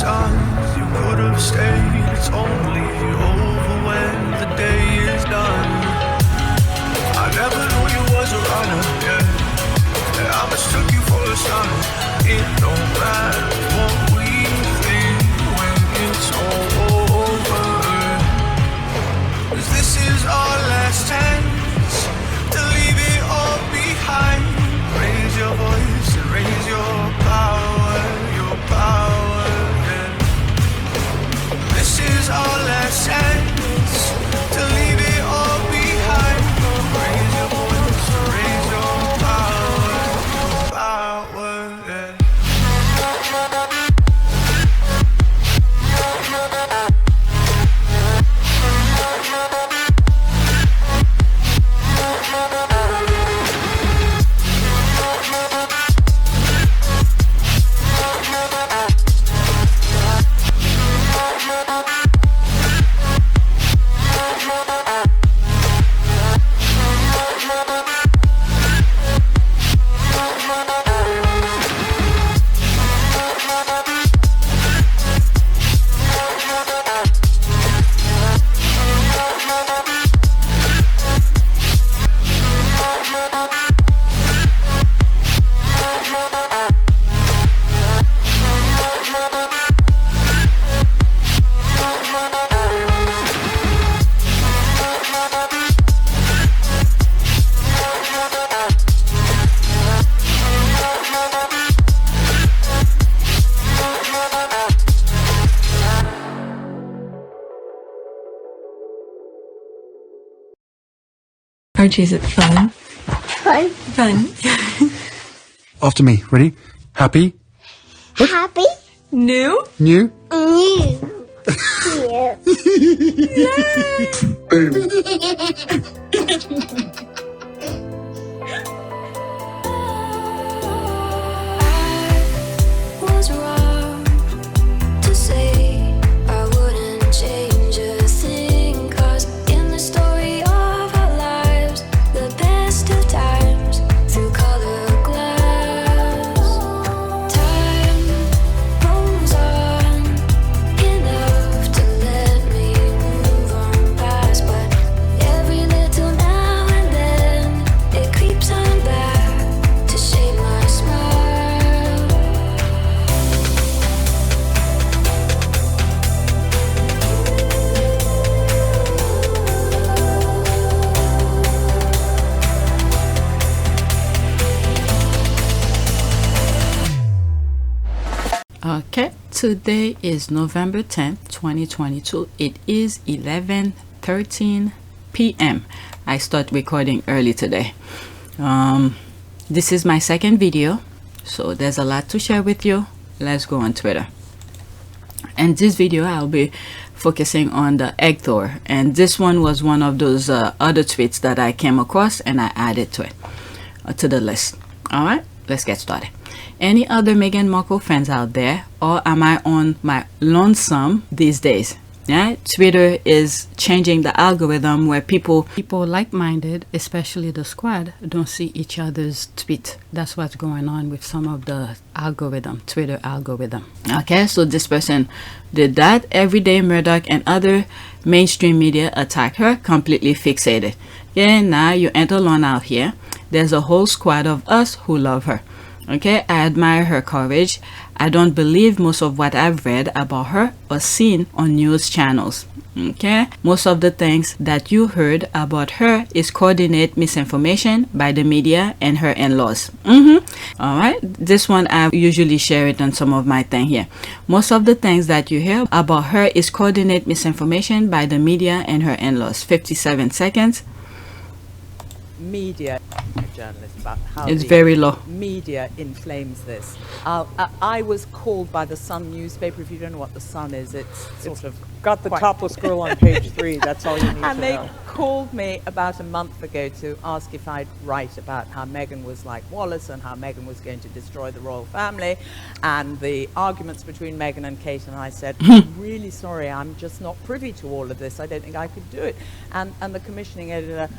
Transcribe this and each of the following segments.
signs you could have stayed. It's only over when the day is done. I never knew you was a runner, yeah. I mistook you for a son. It don't matter what we think when it's all over. 'Cause this is our last chance to leave it all behind. Raise your voice and raise your power, yeah. This is our last chance to leave it all behind. Raise your voice and raise your power, yeah. Archie, is it fun? Fun. Fun. After me. Ready? Happy? Happy. New? New? New. Boom. Was wrong to say I wouldn't change a thing, 'cause in the story of our lives, the best of times through color glass, time rolls on enough to let me move on past, but every little now and then it creeps on back to shape my smile. Okay, today is November 10th, 2022. It is 11:13 p.m. I start recording early today. This is my second video, so there's a lot to share with you. Let's go on Twitter. And this video I'll be focusing on the egg Thor, and this one was one of those other tweets that I came across and I added to it, to the list. All right, let's get started. Any other Meghan Markle fans out there, or am I on my lonesome these days? Yeah, Twitter is changing the algorithm where people like-minded, especially the squad, don't see each other's tweet. That's what's going on with some of the algorithm, Twitter algorithm. Okay, so this person did that. Everyday Murdoch and other mainstream media attack her, completely fixated. Yeah, now you ain't alone out here. There's a whole squad of us who love her. Okay, I admire her courage. I don't believe most of what I've read about her or seen on news channels. Okay, most of the things that you heard about her is coordinate misinformation by the media and her in-laws. All right, this one I usually share it on some of my thing here. Most of the things that you hear about her is coordinate misinformation by the media and her in-laws. 57 seconds. Media journalism, about how It's the very low. media inflames this. I was called by the Sun newspaper. If you don't know what the Sun is, it's sort of Got the quite- topless girl on page 3. That's all you need And to they know. called me about a month ago to ask if I'd write about how Meghan was like Wallace and how Meghan was going to destroy the royal family and the arguments between Meghan and Kate. And I said, I'm really sorry, I'm just not privy to all of this. I don't think I could do it. And the commissioning editor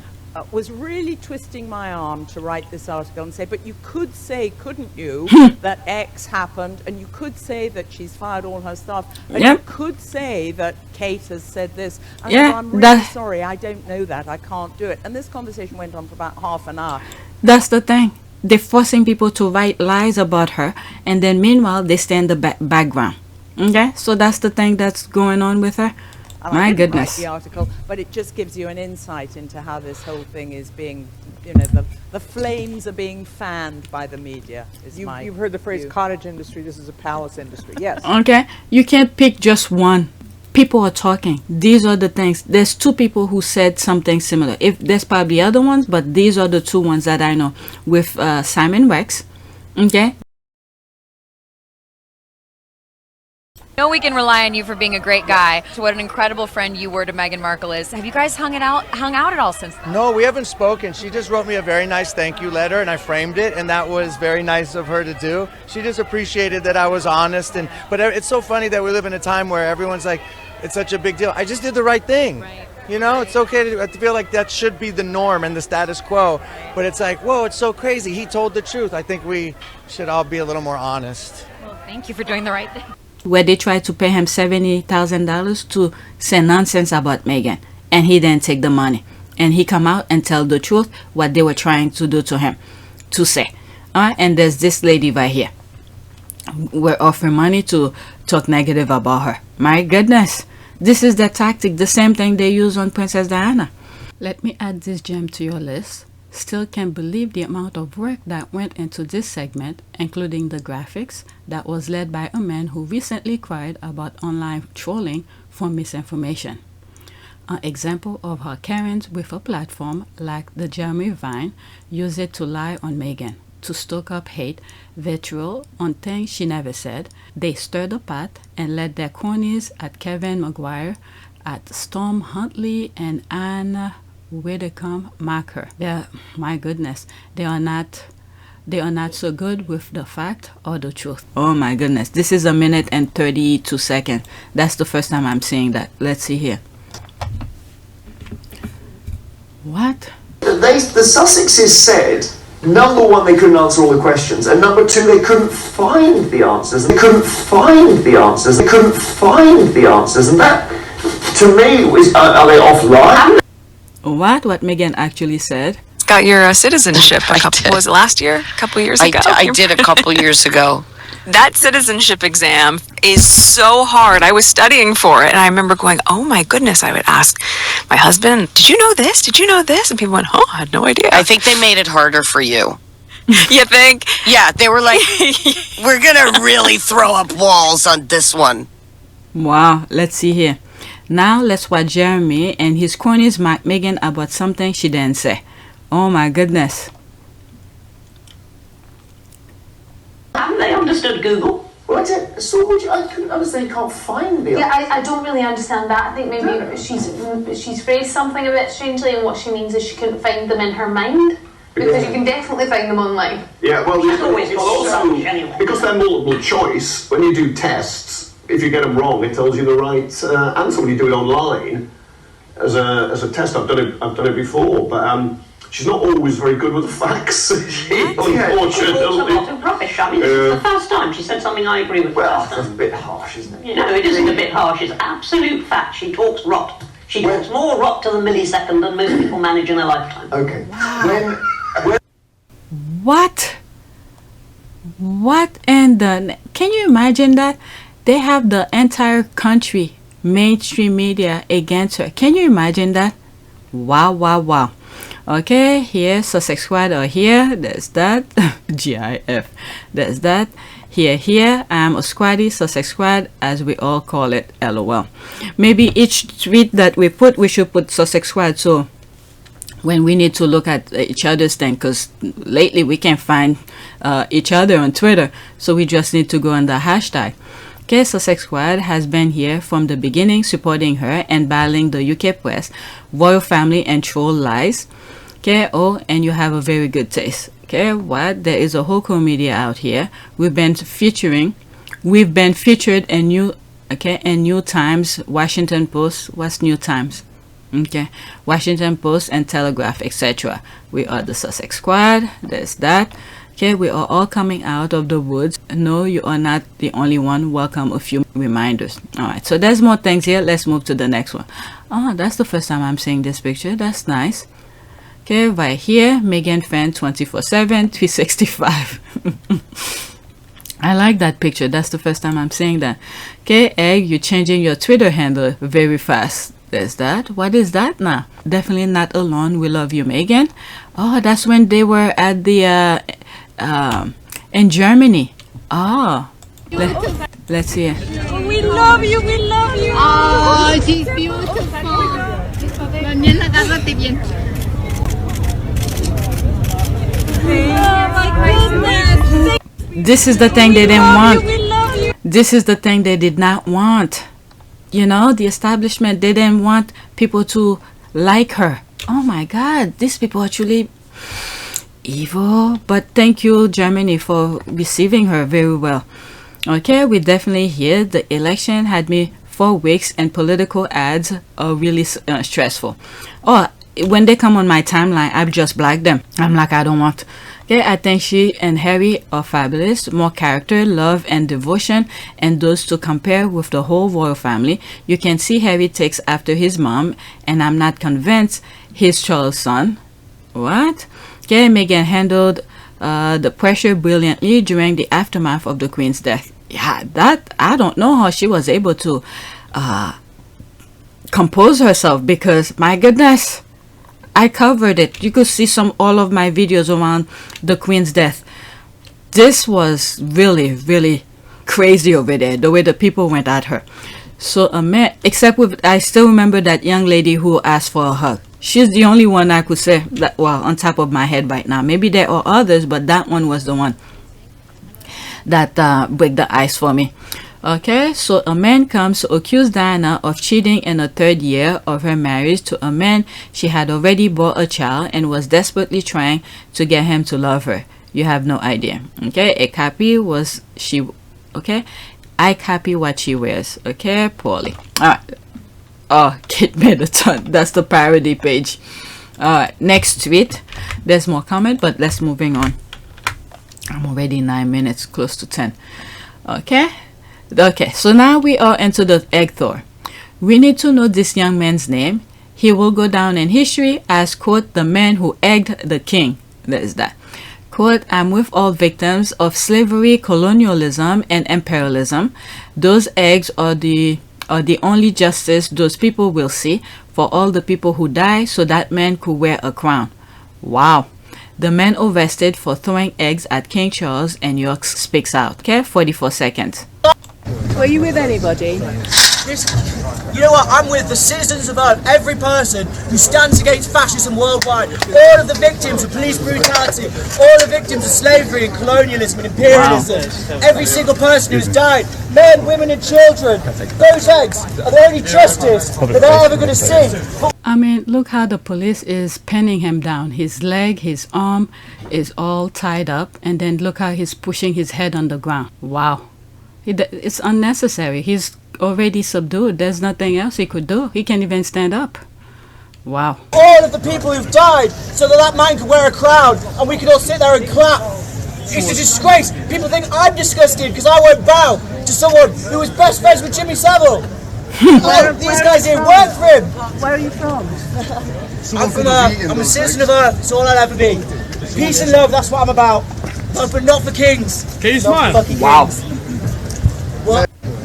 was really twisting my arm to write this article and say, but you could say, couldn't you, that X happened, and you could say that she's fired all her staff, and you could say that Kate has said this. And I go, I'm really sorry, I don't know that, I can't do it. And this conversation went on for about half an hour. That's the thing. They're forcing people to write lies about her, and then meanwhile they stay in the background. Okay, so that's the thing that's going on with her. And My I didn't goodness. write the article, but it just gives you an insight into how this whole thing is being, you know, the flames are being fanned by the media. You've heard the phrase cottage industry. This is a palace industry. Yes. Okay, you can't pick just one. People are talking. These are the things. There's two people who said something similar. If there's probably other ones, but these are the two ones that I know. With Simon Rex, okay. No, we can rely on you for being a great guy. So what an incredible friend you were to Meghan Markle is. Have you guys hung out at all since then? No, we haven't spoken. She just wrote me a very nice thank you letter, and I framed it, and that was very nice of her to do. She just appreciated that I was honest, but it's so funny that we live in a time where everyone's like, it's such a big deal. I just did the right thing. Right. You know, it's okay to feel like that should be the norm and the status quo, but it's like, whoa, it's so crazy. He told the truth. I think we should all be a little more honest. Well, thank you for doing the right thing. Where they tried to pay him $70,000 to say nonsense about Meghan, and he didn't take the money, and he come out and tell the truth what they were trying to do to him, to say. And there's this lady right here. We're offering money to talk negative about her. My goodness, this is the tactic, the same thing they use on Princess Diana. Let me add this gem to your list. Still can't believe the amount of work that went into this segment, including the graphics that was led by a man who recently cried about online trolling for misinformation. An example of how Karens with a platform like the Jeremy Vine use it to lie on Meghan, to stoke up hate, vitriol on things she never said. They stir the pot and let their cronies at Kevin Maguire, at Storm Huntley and Anne Widdecombe mark her. My goodness, they are not so good with the fact or the truth. Oh my goodness, this is 1 minute and 32 seconds. That's the first time I'm seeing that. Let's see here. What? The Sussexes said, number one, they couldn't answer all the questions, and number two, they couldn't find the answers. They couldn't find the answers. They couldn't find the answers, and that, to me, are they offline? What Meghan actually said? Got your citizenship was it last year? A couple years ago? I did a couple years ago. That citizenship exam is so hard. I was studying for it, and I remember going, oh my goodness, I would ask my husband, did you know this? Did you know this? And people went, oh, I had no idea. I think they made it harder for you. You think? Yeah, they were like, we're going to really throw up walls on this one. Wow, let's see here. Now let's watch Jeremy and his cronies mock Meghan about something she didn't say. Oh my goodness. Haven't they understood Google? Well, I couldn't understand, you can't find the Yeah, I don't really understand that. I think maybe she's phrased something a bit strangely, and what she means is she couldn't find them in her mind. Because you can definitely find them online. Yeah, well, She's always got also, anyway. because they're multiple choice, when you do tests, if you get them wrong, it tells you the right answer. When you do it online, as a test, I've done it before, but she's not always very good with the facts. Unfortunately. Rubbish. I mean, this is the first time she said something I agree with. Well, that's a bit harsh, isn't it? No, it isn't a bit harsh. It's absolute fact. She talks rot. She talks more rot to the millisecond than most people manage in a lifetime. Okay. What? What in the... Can you imagine that? They have the entire country, mainstream media, against her. Can you imagine that? Wow, wow, wow. Okay, here, Sussex Squad are here. There's that. GIF. There's that. Here, I'm a squaddy, Sussex Squad, as we all call it, LOL. Maybe each tweet that we put, we should put Sussex Squad, so when we need to look at each other's thing, because lately we can't find each other on Twitter, so we just need to go on the hashtag. Okay, Sussex Squad has been here from the beginning, supporting her and battling the UK press, royal family, and troll lies. Okay, oh, and you have a very good taste. Okay, what? There is a whole comedy out here. We've been featured in New Times, Washington Post. What's New Times? Okay, Washington Post and Telegraph, etc. We are the Sussex Squad. There's that. Okay, we are all coming out of the woods. No, you are not the only one. Welcome a few reminders. All right, so there's more things here. Let's move to the next one. Oh, that's the first time I'm seeing this picture. That's nice. Okay, right here, Meghan fan 24/7 365. I like that picture. That's the first time I'm seeing that. Okay, Egg, you're changing your Twitter handle very fast. There's that. What is that now? Definitely not alone. We love you, Meghan. Oh, that's when they were at the in Germany. Oh, let's see it. Oh, we love you, we love you. Oh, she's beautiful. This is the thing they didn't want. This is the thing they did not want. You know, the establishment, they didn't want people to like her. Oh my God, these people are truly evil. But thank you, Germany, for receiving her very well. Okay, we definitely here. The election had me 4 weeks, and political ads are really stressful. Oh, when they come on my timeline, I just block them. I'm like, I don't want. Okay, I think she and Harry are fabulous. More character, love, and devotion, and those to compare with the whole royal family. You can see Harry takes after his mom, and I'm not convinced he's Charles' son. What? Okay, Meghan handled the pressure brilliantly during the aftermath of the Queen's death. Yeah, that I don't know how she was able to compose herself, because my goodness, I covered it. You could see all of my videos around the Queen's death. This was really, really crazy over there, the way the people went at her. So except with, I still remember that young lady who asked for a hug. She's the only one I could say that, well, on top of my head right now. Maybe there are others, but that one was the one that break the ice for me. Okay, so a man comes to accuse Diana of cheating in the 3rd year of her marriage to a man she had already bore a child and was desperately trying to get him to love her. You have no idea. Okay, I copy what she wears. Okay, poorly. Alright. Oh, Kate Middleton. That's the parody page. Alright, next tweet. There's more comment, but let's moving on. I'm already 9 minutes, close to 10. Okay, so now we are into the egg Thor. We need to know this young man's name. He will go down in history as, quote, the man who egged the king. There's that. Quote, I'm with all victims of slavery, colonialism, and imperialism. Those eggs are the only justice those people will see for all the people who die, so that man could wear a crown. Wow. The man arrested for throwing eggs at King Charles, and York speaks out. Okay, 44 seconds. Were you with anybody? You know what? I'm with the citizens of Earth, every person who stands against fascism worldwide, all of the victims of police brutality, all the victims of slavery and colonialism and imperialism, every single person who's died, men, women and children. Those eggs are the only justice that they're ever going to see. I mean, look how the police is pinning him down. His leg, his arm is all tied up, and then look how he's pushing his head on the ground. Wow. It's unnecessary. He's already subdued. There's nothing else he could do. He can't even stand up. Wow. All of the people who've died so that man could wear a crown and we could all sit there and clap. It's a disgrace. People think I'm disgusted because I won't bow to someone who was best friends with Jimmy Savile. These guys here work for him. Where are you from? I'm a citizen of Earth. It's all I'll ever be. Peace and love, that's what I'm about. But not for kings. Can you smile? Wow.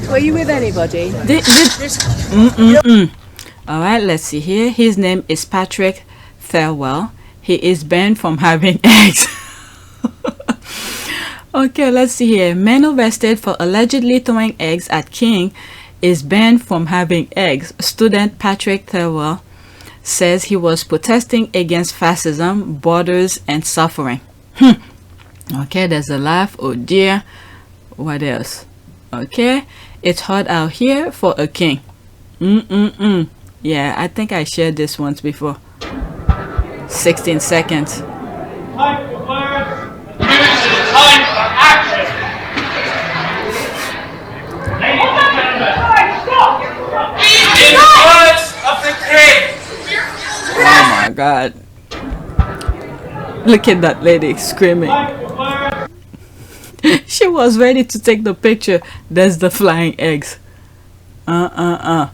Were you with anybody? Alright, let's see here. His name is Patrick Thirlwell. He is banned from having eggs. Okay, let's see here. Man arrested for allegedly throwing eggs at king is banned from having eggs. Student Patrick Thirlwell says he was protesting against fascism, borders, and suffering. Okay, there's a laugh. Oh dear. What else? Okay, it's hard out here for a king. Yeah, I think I shared this once before. 16 seconds. Time for words. This is time for action. Ladies and gentlemen, in the words of the king, God. Look at that lady screaming. She was ready to take the picture. There's the flying eggs. Wow.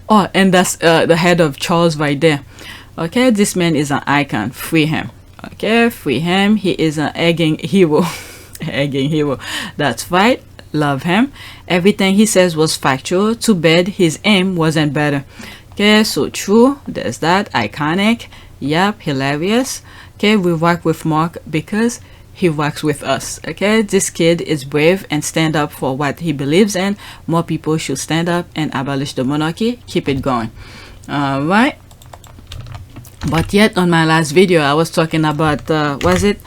Oh, and that's the head of Charles right there. Okay, this man is an icon. Free him. Okay, free him. He is an egging hero. Egging hero. That's right. Love him. Everything he says was factual. Too bad his aim wasn't better. Okay, so true. There's that. Iconic. Yep, hilarious. Okay, we work with Mark because he works with us. Okay, this kid is brave and stand up for what he believes in. More people should stand up and abolish the monarchy. Keep it going. All right. But yet on my last video I was talking about was it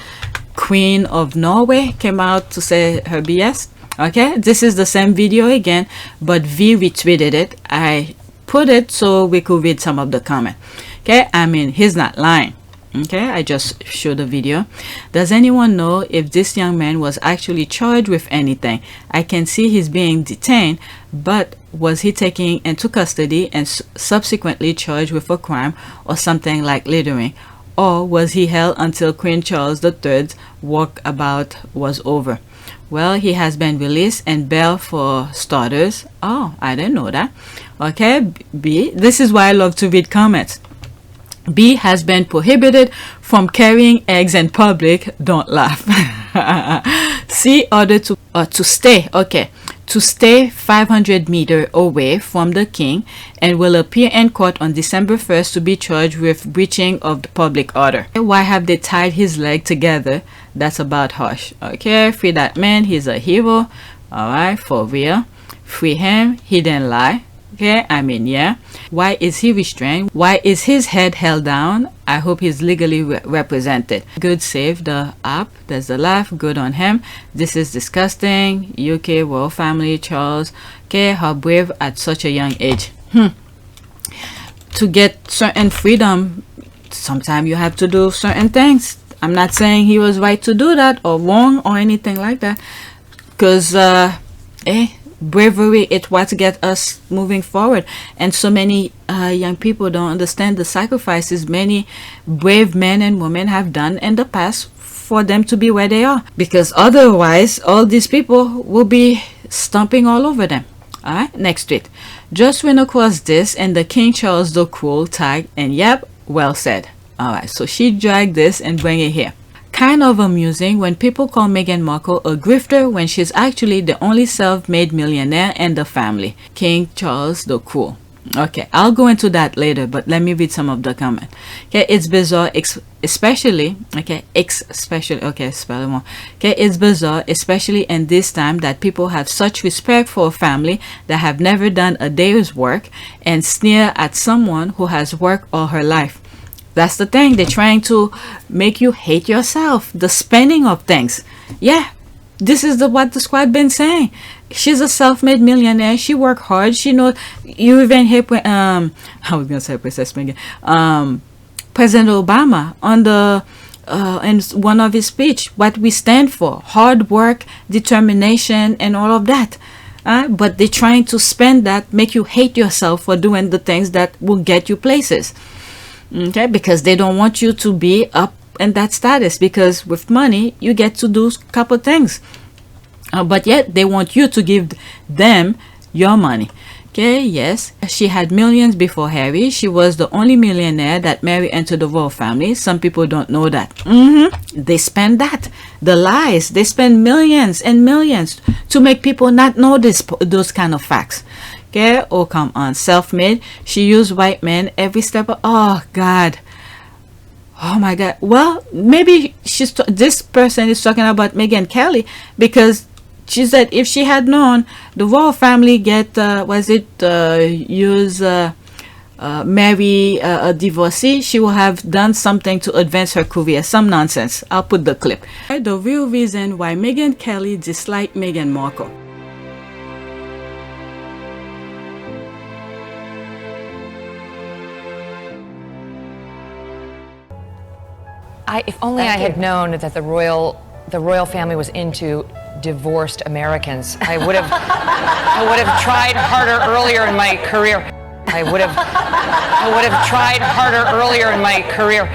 Queen of Norway came out to say her BS. Okay, this is the same video again, but V retweeted it. I put it so we could read some of the comment. Okay, I mean, he's not lying. Okay, I just showed the video. Does anyone know if this young man was actually charged with anything? I can see he's being detained, but was he taken into custody and subsequently charged with a crime or something like littering? Or was he held until Queen Charles III's walkabout was over? Well, he has been released and bail for starters. Oh, I didn't know that. Okay, B, this is why I love to read comments. B has been prohibited from carrying eggs in public. Don't laugh. C, ordered to stay. Okay, to stay 500 meters away from the king and will appear in court on December 1st to be charged with breaching of the public order. Why have they tied his leg together? That's about harsh. Okay, free that man. He's a hero. All right, for real. Free him. He didn't lie. Okay, I mean, yeah. Why is he restrained? Why is his head held down? I hope he's legally represented. Good save the app. There's the laugh. Good on him. This is disgusting. UK royal family, Charles. Okay, how brave at such a young age. To get certain freedom, sometimes you have to do certain things. I'm not saying he was right to do that or wrong or anything like that. Because, bravery is what gets us moving forward, and so many young people don't understand the sacrifices many brave men and women have done in the past for them to be where they are, because otherwise all these people will be stomping all over them. All right, next tweet. Just went across this and the King Charles the Cruel tag, and yep, well said. All right, so she dragged this and bring it here. Kind of amusing when people call Meghan Markle a grifter when she's actually the only self-made millionaire in the family. King Charles the Cruel. Okay, I'll go into that later, but let me read some of the comment. Okay, it's bizarre, especially, okay, spell it more. Okay, it's bizarre, especially in this time that people have such respect for a family that have never done a day's work and sneer at someone who has worked all her life. That's the thing. They're trying to make you hate yourself. The spending of things. Yeah, this is what the squad been saying. She's a self-made millionaire. She worked hard. She knows. You even hear I was gonna say Princess Meghan. President Obama on the in one of his speech, what we stand for: hard work, determination, and all of that. But they're trying to spend that, make you hate yourself for doing the things that will get you places. Okay, because they don't want you to be up in that status, because with money you get to do a couple things, but yet they want you to give them your money. Okay, yes, she had millions before Harry. She was the only millionaire that married into the royal family. Some people don't know that. They spend that, the lies. They spend millions and millions to make people not know those kind of facts. Okay, oh come on, self-made. She used white men every step of, oh God, oh my God. Well, maybe this person is talking about Meghan Kelly, because she said if she had known the royal family marry a divorcee, she would have done something to advance her career. Some nonsense. I'll put the clip. The real reason why Meghan Kelly disliked Meghan Markle. If only I had known that the royal family was into divorced Americans, I would have tried harder earlier in my career. I would have tried harder earlier in my career.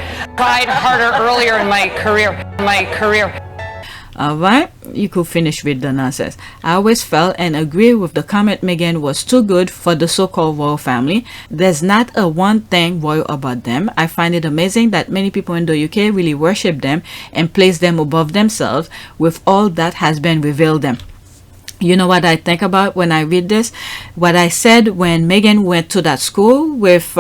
Alright, you could finish with the nonsense. I always felt and agree with the comment Meghan was too good for the so-called royal family. There's not a one thing royal about them. I find it amazing that many people in the UK really worship them and place them above themselves with all that has been revealed them. You know what I think about when I read this? What I said when Meghan went to that school with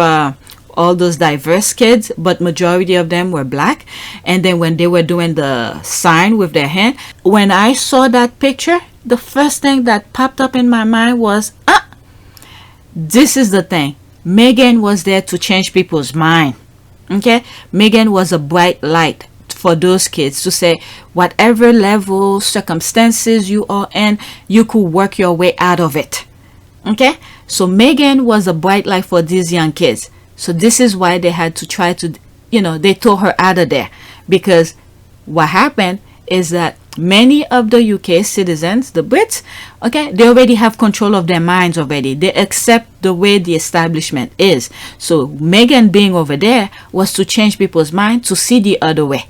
all those diverse kids, but majority of them were black, and then when they were doing the sign with their hand, when I saw that picture, the first thing that popped up in my mind was, this is the thing. Meghan was there to change people's mind. Okay, Meghan was a bright light for those kids to say whatever level circumstances you are in, you could work your way out of it. Okay, so Meghan was a bright light for these young kids. So this is why they had to try to, they threw her out of there, because what happened is that many of the UK citizens, the Brits, okay, they already have control of their minds already. They accept the way the establishment is. So Meghan being over there was to change people's mind to see the other way.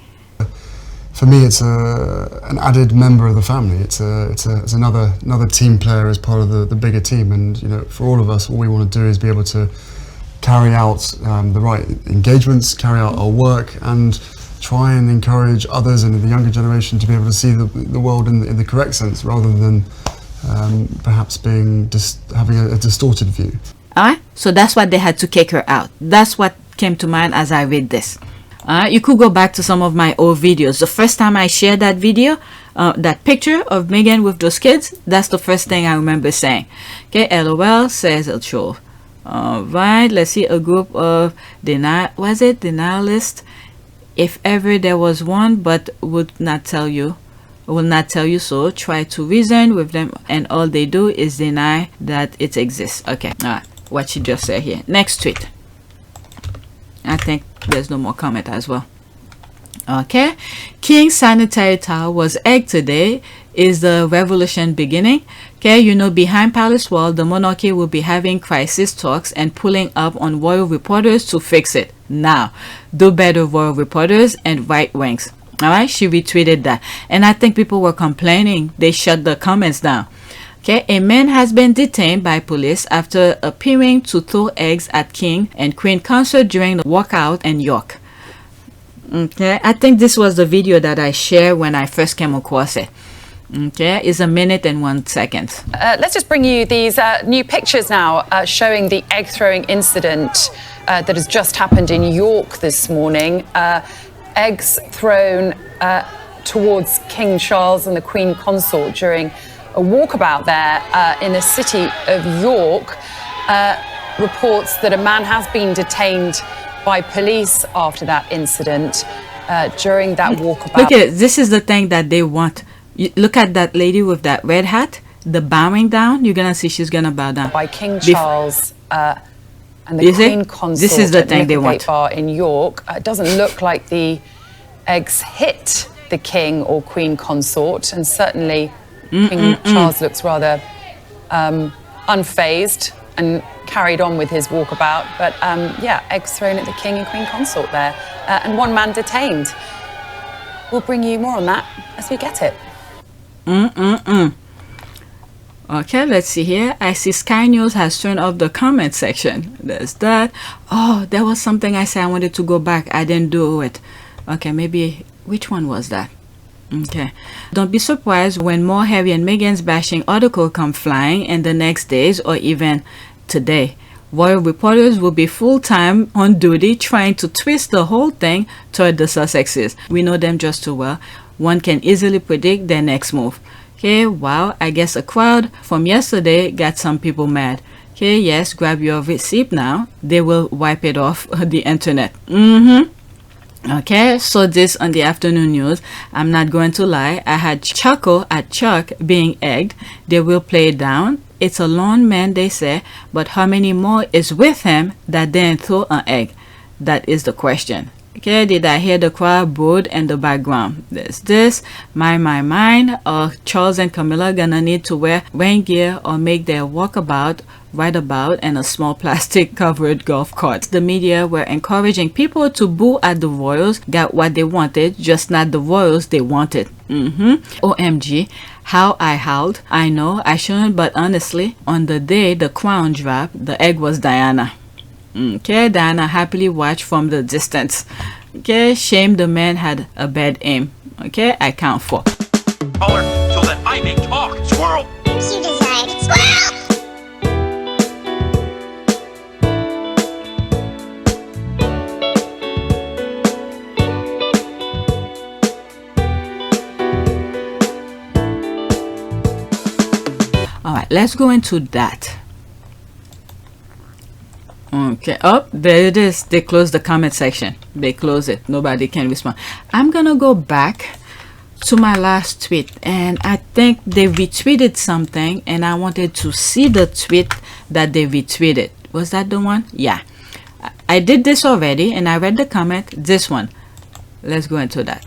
For me, it's an added member of the family. It's another team player as part of the bigger team. And for all of us, all we want to do is be able to carry out the right engagements, carry out our work, and try and encourage others and the younger generation to be able to see the world in the correct sense, rather than perhaps having a distorted view. Alright, so that's why they had to kick her out. That's what came to mind as I read this. You could go back to some of my old videos. The first time I shared that video, that picture of Meghan with those kids, that's the first thing I remember saying. Okay, LOL says it'll show. Alright, let's see, a group of denialists, if ever there was one, but will not tell you, so try to reason with them, and all they do is deny that it exists. Okay, alright, what she just said here. Next tweet. I think there's no more comment as well. Okay, King Sanitary Towel was egged today. Is the revolution beginning? Okay, behind palace wall, the monarchy will be having crisis talks and pulling up on royal reporters to fix it. Now, do better, royal reporters and right wings. Alright, she retweeted that, and I think people were complaining. They shut the comments down. Okay, a man has been detained by police after appearing to throw eggs at King and Queen concert during the walkout in York. Okay, I think this was the video that I shared when I first came across it. Okay, it's 1 minute and 1 second. Let's just bring you these new pictures now showing the egg throwing incident that has just happened in York this morning. Eggs thrown towards King Charles and the Queen Consort during a walkabout there in the city of York. Reports that a man has been detained by police after that incident during that walkabout. Look at this is the thing that they want. Look at that lady with that red hat, the bowing down. You're gonna see she's gonna bow down. By King Charles and the Queen Consort. This is the thing they want. Bar in York. It doesn't look like the eggs hit the King or Queen Consort, and certainly King Charles looks rather unfazed and carried on with his walkabout. But yeah, eggs thrown at the King and Queen Consort there, and one man detained. We'll bring you more on that as we get it. Okay, let's see here. I see Sky News has turned off the comment section. There's that. Oh, there was something I said I wanted to go back. I didn't do it. Okay, maybe, which one was that? Okay. Don't be surprised when more Harry and Meghan's bashing article come flying in the next days or even today. Royal reporters will be full-time on duty trying to twist the whole thing toward the Sussexes. We know them just too well. One can easily predict their next move. Okay, wow, I guess a crowd from yesterday got some people mad. Okay, yes, grab your receipt now. They will wipe it off the internet. Okay, so this on the afternoon news. I'm not going to lie, I had chuckle at Chuck being egged. They will play it down. It's a lone man, they say, but how many more is with him that didn't throw an egg? That is the question. Okay, did I hear the crowd booed in the background? There's this, mine. Charles and Camilla gonna need to wear rain gear or make their walkabout, right about, and a small plastic covered golf cart. The media were encouraging people to boo at the royals, got what they wanted, just not the royals they wanted. OMG, how I howled. I know I shouldn't, but honestly, on the day the crown dropped, the egg was Diana. Okay, Diana happily watched from the distance. Okay, shame the man had a bad aim. Okay, I count 4. Color so that I may talk. Squirrel! She decided squirrel. Alright, let's go into that. Okay, oh, there it is. They closed the comment section. They close it. Nobody can respond. I'm gonna go back to my last tweet, and I think they retweeted something, and I wanted to see the tweet that they retweeted. Was that the one? Yeah, I did this already, and I read the comment. This one. Let's go into that.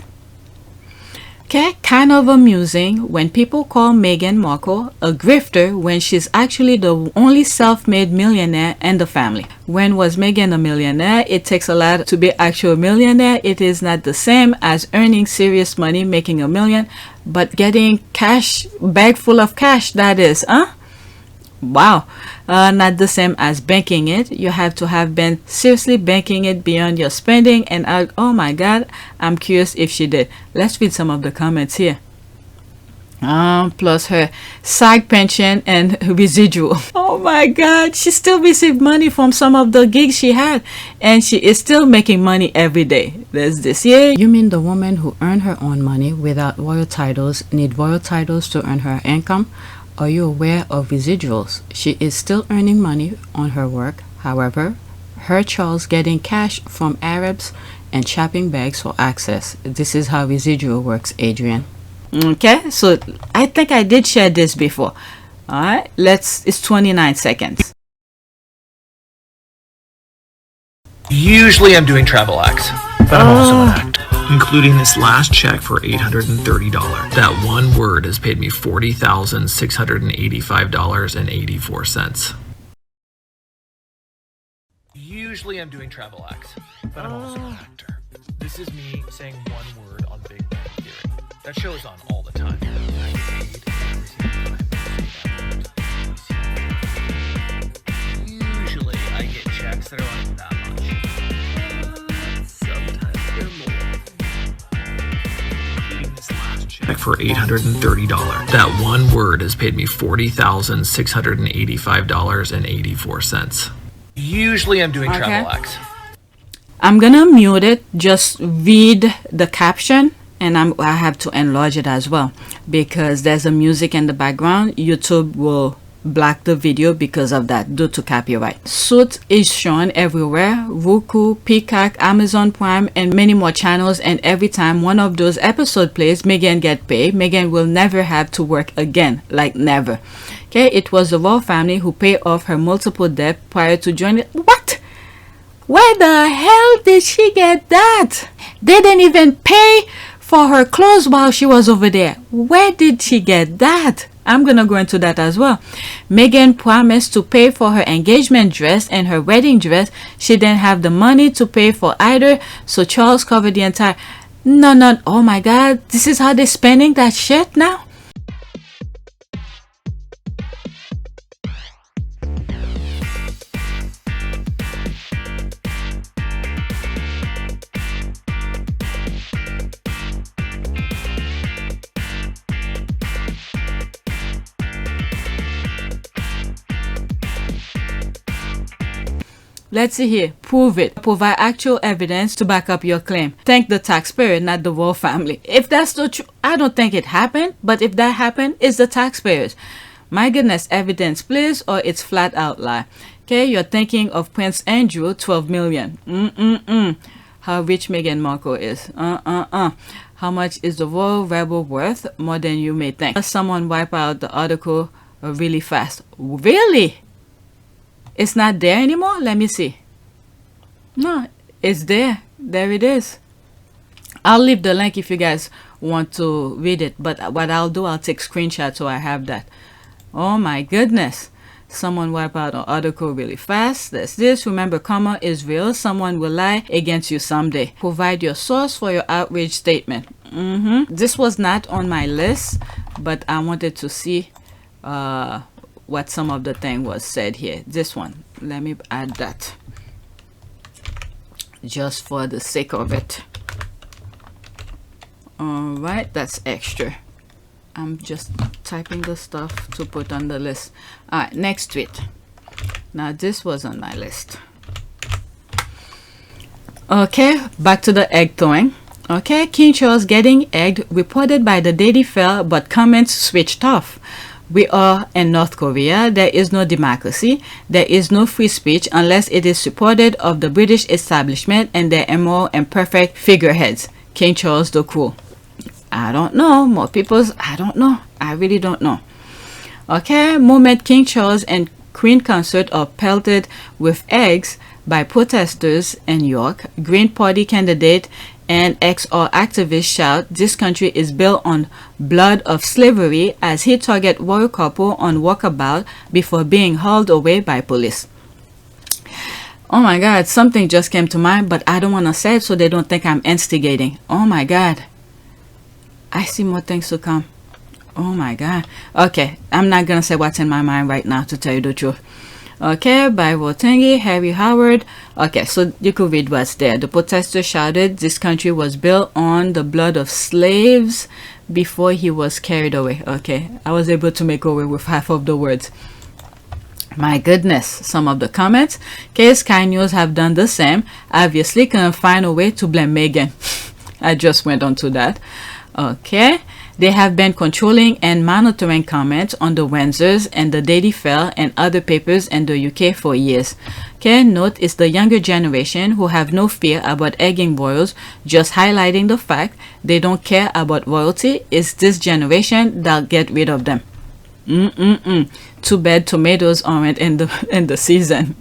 Okay, kind of amusing when people call Meghan Markle a grifter when she's actually the only self-made millionaire in the family. When was Meghan a millionaire? It takes a lot to be actual millionaire. It is not the same as earning serious money, making a million, but getting cash, bag full of cash, that is, huh? Wow, not the same as banking it. You have to have been seriously banking it beyond your spending, and oh my god, I'm curious if she did. Let's read some of the comments here. Plus her side pension and residual. Oh my god, she still received money from some of the gigs she had, and she is still making money every day. There's this. Yeah, you mean the woman who earned her own money without royal titles need royal titles to earn her income? Are you aware of residuals? She is still earning money on her work. However, her Charles getting cash from Arabs and shopping bags for access. This is how residual works, Adrian. Okay, so I think I did share this before. All right, it's 29 seconds. Usually I'm doing travel acts, but I'm also an actor. Including this last check for $830. That one word has paid me $40,685.84. Usually I'm doing travel acts, but I'm also an actor. This is me saying one word on Big Bang Theory. That show is on all the time. Usually I get checks that are like that much. Sometimes they're more. Check for $830. That one word has paid me $40,685.84. Usually I'm doing travel acts. I'm gonna mute it. Just read the caption, and I have to enlarge it as well because there's a music in the background. YouTube will block the video because of that due to copyright. Suits is shown everywhere: Roku, Peacock, Amazon Prime, and many more channels, and every time one of those episodes plays, Meghan get paid. Meghan will never have to work again, like never. Okay, it was the royal family who paid off her multiple debt prior to joining. What? Where the hell did she get that? They didn't even pay for her clothes while she was over there. Where did she get that? I'm gonna go into that as well. Meghan promised to pay for her engagement dress and her wedding dress. She didn't have the money to pay for either, so Charles covered the entire. No, oh my god, this is how they're spending that shit now? Let's see here. Prove it. Provide actual evidence to back up your claim. Thank the taxpayer, not the royal family. If that's the truth, I don't think it happened, but if that happened, it's the taxpayers. My goodness, evidence please, or it's flat out lie. Okay, you're thinking of Prince Andrew, 12 million. How rich Meghan Markle is. How much is the royal rebel worth? More than you may think. Someone wipe out the article really fast. Really? It's not there anymore? Let me see. No, it's there. There it is. I'll leave the link if you guys want to read it, but what I'll do, I'll take screenshots so I have that. Oh my goodness. Someone wipe out an article really fast. There's this. Remember, karma is real. Someone will lie against you someday. Provide your source for your outrage statement. This was not on my list, but I wanted to see what some of the thing was said here. This one. Let me add that. Just for the sake of it. Alright, that's extra. I'm just typing the stuff to put on the list. Alright, next tweet. Now this was on my list. Okay, back to the egg throwing. Okay, King Charles getting egged, reported by the Daily Fair, but comments switched off. We are in North Korea. There is no democracy. There is no free speech unless it is supported of the British establishment and their immoral and perfect figureheads. King Charles the Cruel. I don't know. More people's, I don't know. I really don't know. Okay, moment King Charles and Queen Consort are pelted with eggs by protesters in York. Green Party candidate and XR activists shout this country is built on blood of slavery as he target royal couple on walkabout before being hauled away by police. Oh my God, something just came to mind, but I don't want to say it so they don't think I'm instigating. Oh my God. I see more things to come. Oh my God. Okay, I'm not going to say what's in my mind right now, to tell you the truth. Okay, by Wotangi, Harry Howard. Okay, so you could read what's there. The protesters shouted this country was built on the blood of slaves before he was carried away. Okay, I was able to make away with half of the words. My goodness, some of the comments. Okay, Sky News have done the same. Obviously couldn't find a way to blame Meghan. I just went on to that. Okay, they have been controlling and monitoring comments on the Windsors and the Daily Fair and other papers in the UK for years. Okay, note it's the younger generation who have no fear about egging royals, just highlighting the fact they don't care about royalty. It's this generation that'll get rid of them. Too bad tomatoes aren't in the season.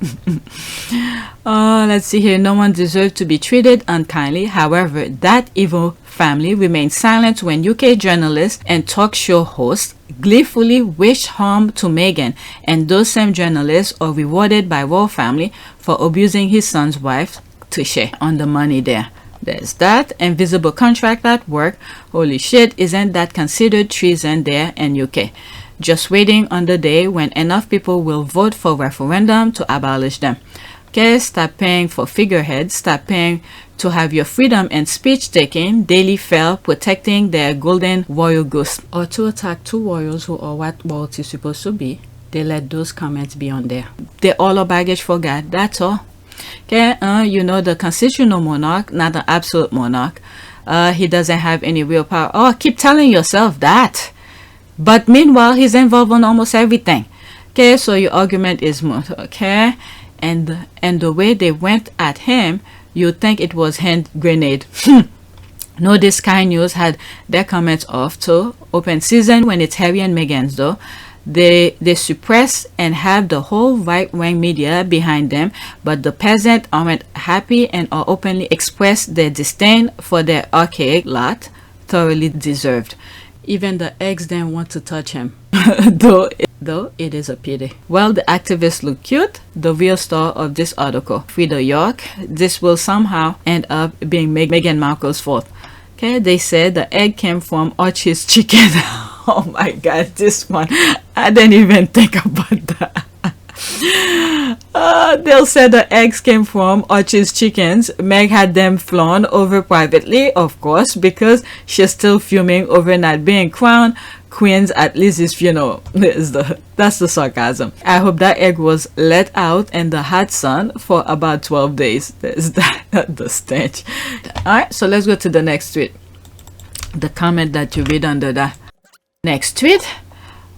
Let's see here. No one deserves to be treated unkindly. However, that evil family remained silent when UK journalists and talk show hosts gleefully wished harm to Meghan, and those same journalists are rewarded by royal family for abusing his son's wife to share on the money there. There's that. Invisible contract at work. Holy shit, isn't that considered treason there in UK? Just waiting on the day when enough people will vote for referendum to abolish them. Okay, stop paying for figureheads, stop paying to have your freedom and speech taken. Daily Fair protecting their golden royal goose. Or to attack two royals who are what royalty is supposed to be. They let those comments be on there. They're all a baggage for God, that's all. Okay, you know, the constitutional monarch, not the absolute monarch. He doesn't have any real power. Oh, keep telling yourself that. But meanwhile, he's involved in almost everything. Okay, so your argument is moot. Okay, and the way they went at him, you'd think it was hand grenade. No, this Sky News had their comments off too. Open season when it's Harry and Meghan's though. They suppress and have the whole right-wing media behind them, but the peasant aren't happy and are openly express their disdain for their archaic lot, thoroughly deserved. Even the eggs didn't want to touch him, though it is a pity. Well, the activists look cute. The real star of this article, Frida York. This will somehow end up being Meghan Markle's fault. Okay, they said the egg came from Archie's chicken. Oh my God, this one. I didn't even think about that. They'll say the eggs came from Archie's chickens. Meg had them flown over privately, of course, because she's still fuming over not being crowned queens at Lizzie's funeral. That's the sarcasm. I hope that egg was let out in the hot sun for about 12 days. There's that, the stench. Alright, so let's go to the next tweet. The comment that you read under that. Next tweet.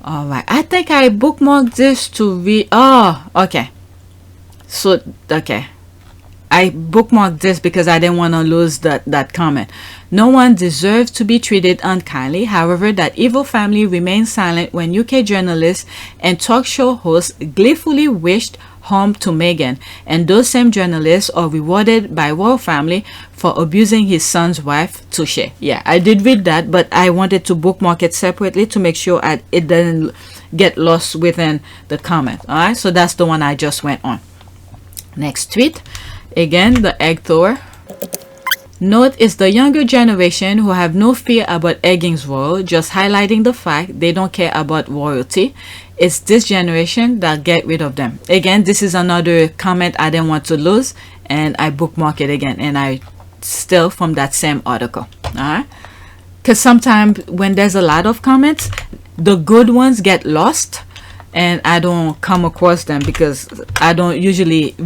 Alright, I think I bookmarked this to read. Oh, okay. So, okay. I bookmarked this because I didn't want to lose that comment. No one deserves to be treated unkindly. However, that evil family remained silent when UK journalists and talk show hosts gleefully wished harm to Meghan, and those same journalists are rewarded by royal family for abusing his son's wife, Touche. Yeah, I did read that, but I wanted to bookmark it separately to make sure it didn't get lost within the comment. All right, so that's the one I just went on. Next tweet, again, the egg thrower. Note it's the younger generation who have no fear about egging royal, just highlighting the fact they don't care about royalty. It's this generation that get rid of them. Again, this is another comment I didn't want to lose, and I bookmark it again, and I still from that same article. Alright, because sometimes when there's a lot of comments, the good ones get lost and I don't come across them, because I don't usually,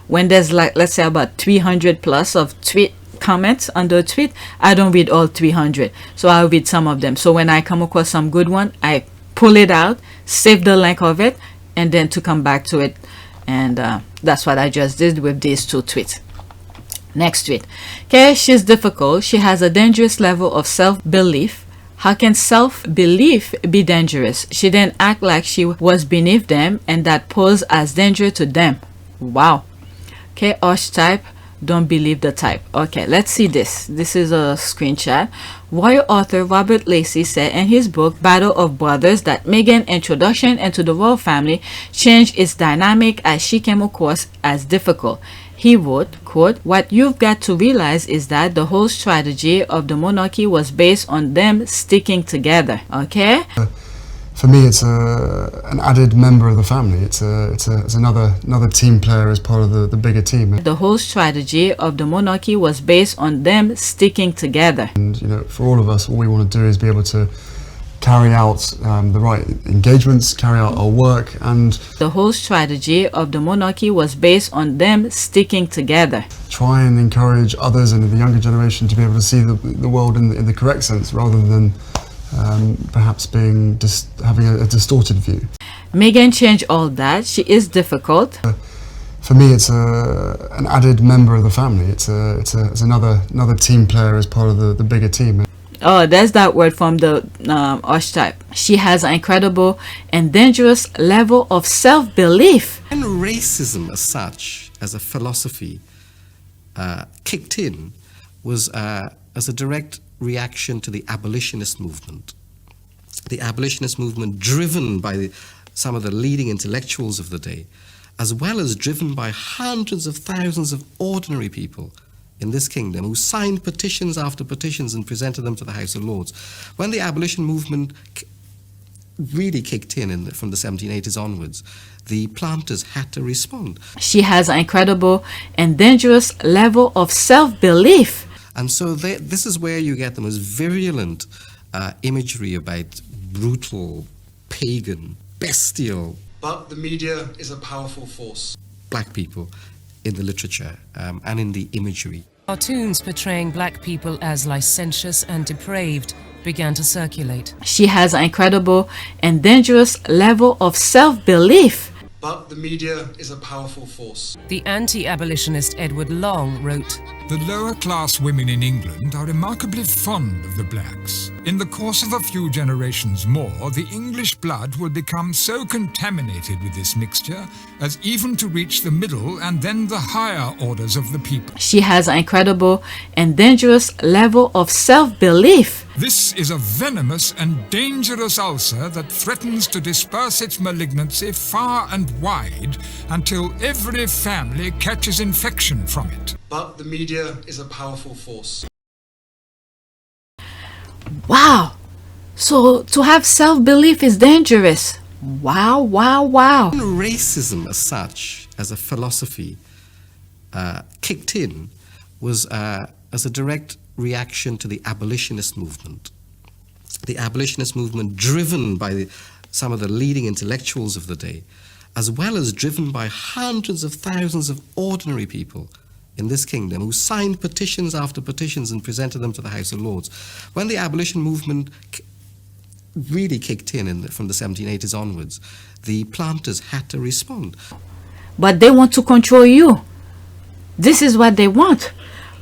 when there's like, let's say about 300 plus of tweet comments under a tweet, I don't read all 300, so I'll read some of them. So when I come across some good one, I pull it out, save the link of it, and then to come back to it. And that's what I just did with these two tweets. Next tweet. Okay, she's difficult. She has a dangerous level of self-belief. How can self-belief be dangerous? She didn't act like she was beneath them, and that posed as danger to them. Wow. Okay, archetype. Don't believe the type. Okay, let's see this. This is a screenshot. Royal author Robert Lacey said in his book Battle of Brothers that Meghan's introduction into the royal family changed its dynamic as she came across as difficult. He wrote, quote, "What you've got to realize is that the whole strategy of the monarchy was based on them sticking together." Okay? For me, it's an added member of the family. It's another team player as part of the bigger team. The whole strategy of the monarchy was based on them sticking together. And you know, for all of us, all we want to do is be able to carry out the right engagements, carry out our work, and the whole strategy of the monarchy was based on them sticking together. Try and encourage others and the younger generation to be able to see the world in the correct sense, rather than perhaps being having a distorted view. Meghan changed all that. She is difficult. For me, it's an added member of the family. It's another team player as part of the bigger team. Oh, there's that word from the archetype. She has an incredible and dangerous level of self-belief. And racism as such, as a philosophy, kicked in was as a direct reaction to the abolitionist movement. The abolitionist movement driven by some of the leading intellectuals of the day, as well as driven by hundreds of thousands of ordinary people in this kingdom who signed petitions after petitions and presented them to the House of Lords. When the abolition movement really kicked in from the 1780s onwards, the planters had to respond. She has an incredible and dangerous level of self-belief. And so this is where you get the most virulent imagery about brutal, pagan, bestial. But the media is a powerful force. Black people in the literature and in the imagery. Cartoons portraying black people as licentious and depraved began to circulate. She has an incredible and dangerous level of self-belief. But the media is a powerful force. The anti-abolitionist Edward Long wrote, "The lower class women in England are remarkably fond of the blacks. In the course of a few generations more, the English blood will become so contaminated with this mixture as even to reach the middle and then the higher orders of the people." She has an incredible and dangerous level of self-belief. "This is a venomous and dangerous ulcer that threatens to disperse its malignancy far and wide until every family catches infection from it." But the media is a powerful force. Wow. So to have self-belief is dangerous. Wow, wow, wow. Racism as such, as a philosophy, kicked in was as a direct reaction to the abolitionist movement. The abolitionist movement driven by some of the leading intellectuals of the day, as well as driven by hundreds of thousands of ordinary people in this kingdom who signed petitions after petitions and presented them to the House of Lords. When the abolition movement really kicked in from the 1780s onwards, the planters had to respond. But they want to control you. This is what they want.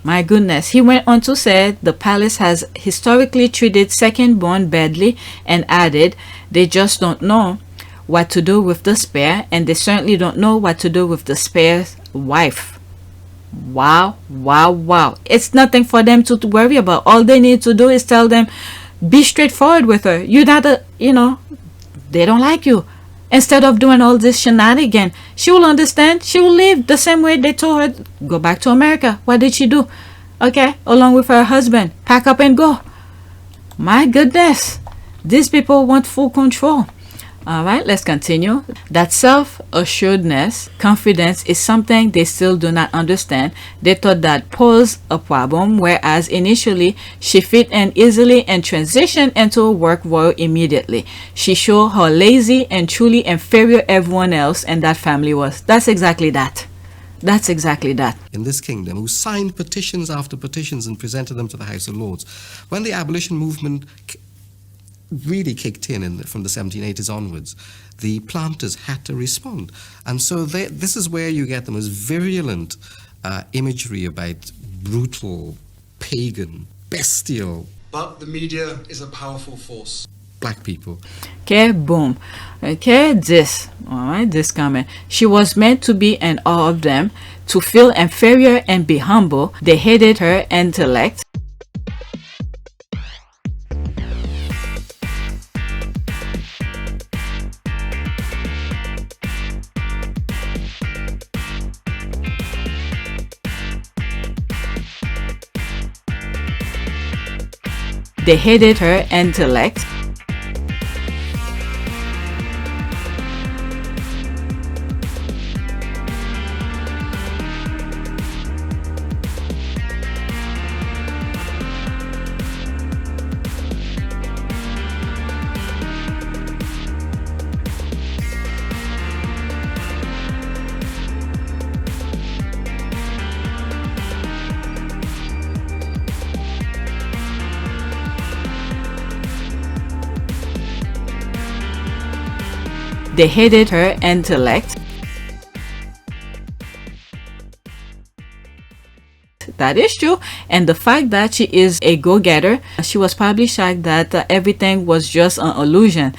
My goodness. He went on to say the palace has historically treated second-born badly and added, they just don't know what to do with the spare, and they certainly don't know what to do with the spare's wife. Wow, wow, wow. It's nothing for them to worry about. All they need to do is tell them, be straightforward with her. You're not a, they don't like you. Instead of doing all this shenanigan, she will understand. She will leave the same way they told her, go back to America. What did she do? Okay, along with her husband, pack up and go. My goodness, these people want full control. All right, let's continue. That self-assuredness, confidence is something they still do not understand. They thought that posed a problem, whereas initially she fit in easily and transitioned into a work role immediately. She showed how lazy and truly inferior everyone else in that family was. That's exactly that. That's exactly that. In this kingdom, who signed petitions after petitions and presented them to the House of Lords. When the abolition movement really kicked in from the 1780s onwards, the planters had to respond. And so this is where you get the most virulent imagery about brutal, pagan, bestial. But the media is a powerful force. Black people. Okay, boom. Okay, this. Alright, this comment. She was meant to be in awe of them, to feel inferior and be humble. They hated her intellect. They hated her intellect. They hated her intellect. That is true. And the fact that she is a go-getter, she was probably shocked that everything was just an illusion.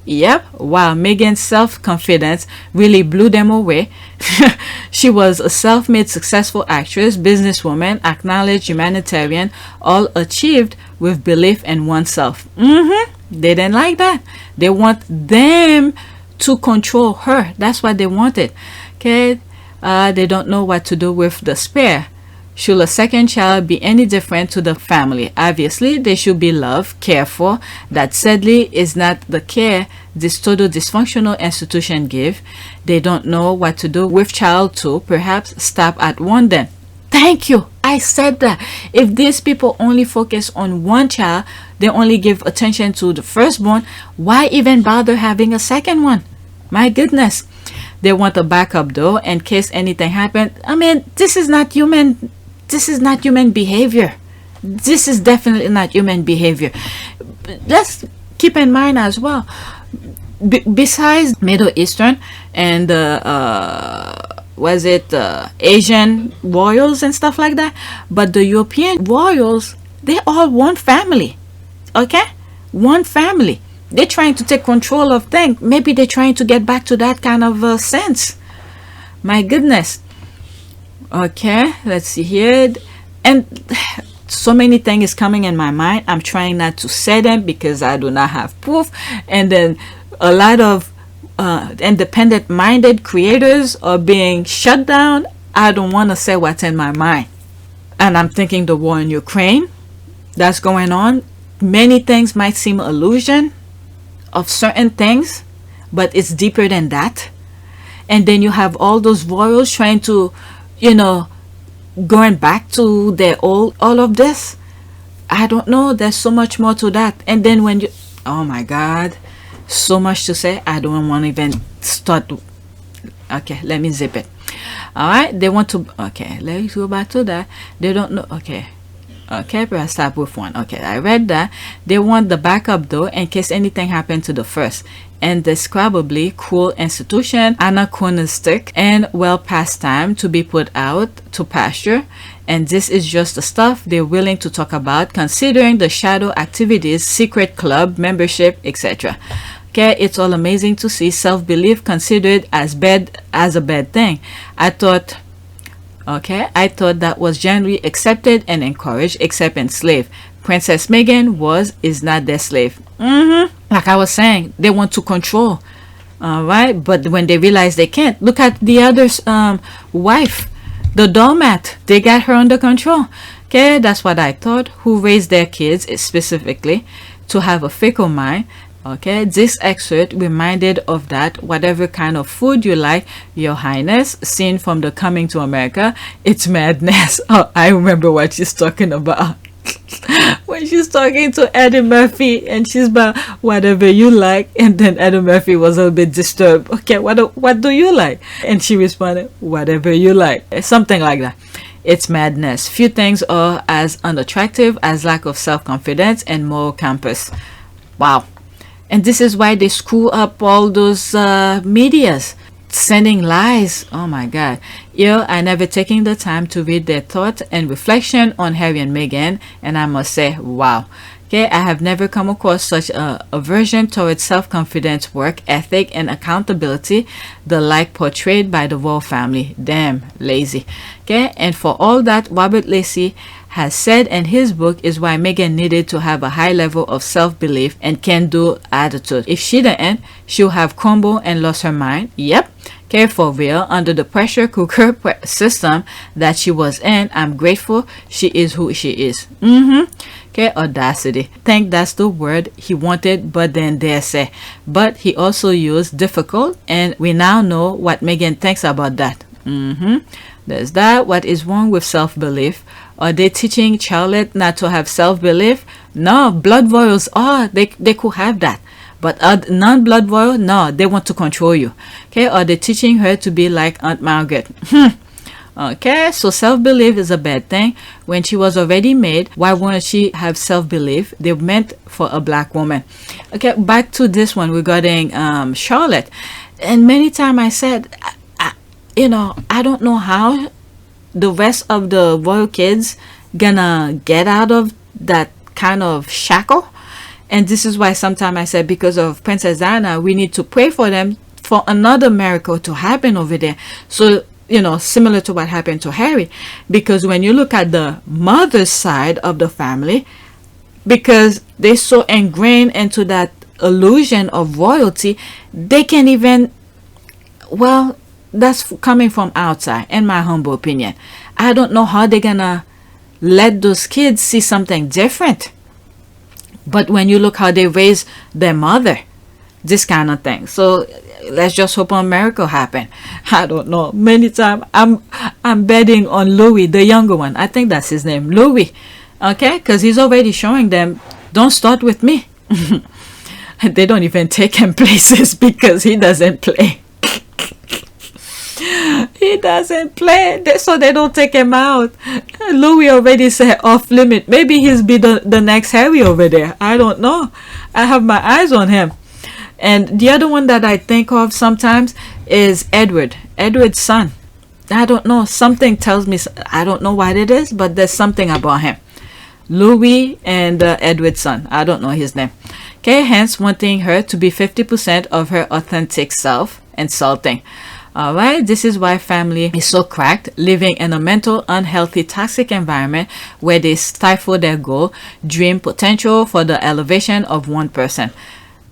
Yep, wow, Meghan's self-confidence really blew them away. She was a self-made successful actress, businesswoman, acknowledged humanitarian, all achieved with belief in oneself. They didn't like that. They want them to control her. That's what they wanted. Okay, they don't know what to do with the spare. Should a second child be any different to the family? Obviously, they should be loved, cared for. That sadly is not the care this total dysfunctional institution give. They don't know what to do with child 2. Perhaps stop at 1 then. Thank you. I said that. If these people only focus on 1 child, they only give attention to the firstborn, why even bother having a second one? My goodness. They want a backup though, in case anything happened. I mean, this is not human. This is not human behavior. This is definitely not human behavior. Let's keep in mind as well, besides Middle Eastern and Asian royals and stuff like that, but the European royals, they all one family. Okay, one family. They're trying to take control of things. Maybe they're trying to get back to that kind of sense. My goodness. Okay, let's see here. And so many things is coming in my mind. I'm trying not to say them because I do not have proof. And then a lot of independent minded creators are being shut down. I don't want to say what's in my mind. And I'm thinking the war in Ukraine that's going on. Many things might seem illusion of certain things, but it's deeper than that. And then you have all those royals trying to, you know, going back to their old, all of this. I don't know. There's so much more to that. And then when you, oh my God, so much to say. I don't want to even start. Okay, let me zip it. All right, they want to, okay, let's go back to that. They don't know, okay, but I'll start with 1. Okay, I read that. They want the backup though, in case anything happened to the first. Indescribably cruel institution, anachronistic and well past time to be put out to pasture. And this is just the stuff they're willing to talk about, considering the shadow activities, secret club membership, etc. Okay, it's all amazing to see self-belief considered as a bad thing. I thought that was generally accepted and encouraged, except enslaved. Princess Meghan is not their slave. Like I was saying, they want to control. All right, but when they realize they can't, look at the other's wife, the doormat. They got her under control. Okay, that's what I thought. Who raised their kids specifically to have a fickle mind. Okay, this excerpt reminded of that. Whatever kind of food you like, Your Highness, seen from the Coming to America, it's madness. Oh, I remember what she's talking about. When she's talking to Eddie Murphy and she's about whatever you like, and then Eddie Murphy was a little bit disturbed. Okay, what do you like? And she responded, whatever you like. Something like that. It's madness. Few things are as unattractive as lack of self-confidence and moral compass. Wow. And this is why they screw up all those medias, sending lies. Oh my God. I never taking the time to read their thoughts and reflection on Harry and Meghan, and I must say, wow. Okay, I have never come across such a aversion towards self-confidence, work ethic, and accountability, the like portrayed by the royal family. Damn, lazy. Okay, and for all that Robert Lacey has said in his book is why Meghan needed to have a high level of self-belief and can-do attitude. If she didn't, she'll have crumbled and lost her mind. Yep. Okay, for real, under the pressure cooker system that she was in, I'm grateful she is who she is. Okay, audacity. Think that's the word he wanted, but then dare say. But he also used difficult, and we now know what Meghan thinks about that. There's that. What is wrong with self-belief? Are they teaching Charlotte not to have self-belief? No, blood royals are. They could have that. But non-blood royal, no, they want to control you. Okay, are they teaching her to be like Aunt Margaret? Okay, so self-belief is a bad thing. When she was already made, why wouldn't she have self-belief? They meant for a black woman. Okay, back to this one regarding Charlotte. And many times I said, I don't know how the rest of the royal kids gonna get out of that kind of shackle. And this is why sometimes I said, because of Princess Diana, we need to pray for them for another miracle to happen over there. So, similar to what happened to Harry. Because when you look at the mother's side of the family, because they're so ingrained into that illusion of royalty, they can't even, well, that's coming from outside, in my humble opinion. I don't know how they're gonna let those kids see something different. But when you look how they raise their mother, this kind of thing. So let's just hope a miracle happen. I don't know. Many times I'm betting on Louis, the younger one. I think that's his name, Louis. Okay, because he's already showing them, don't start with me. They don't even take him places because he doesn't play. He doesn't play, so they don't take him out. Louis already said off limit. Maybe he'll be the next Harry over there. I don't know. I have my eyes on him. And the other one that I think of sometimes is Edward's son. I don't know. Something tells me, I don't know what it is, but there's something about him. Louis and Edward's son. I don't know his name. Okay, hence wanting her to be 50% of her authentic self. Insulting. Alright, this is why family is so cracked, living in a mental, unhealthy, toxic environment where they stifle their goal, dream potential for the elevation of one person.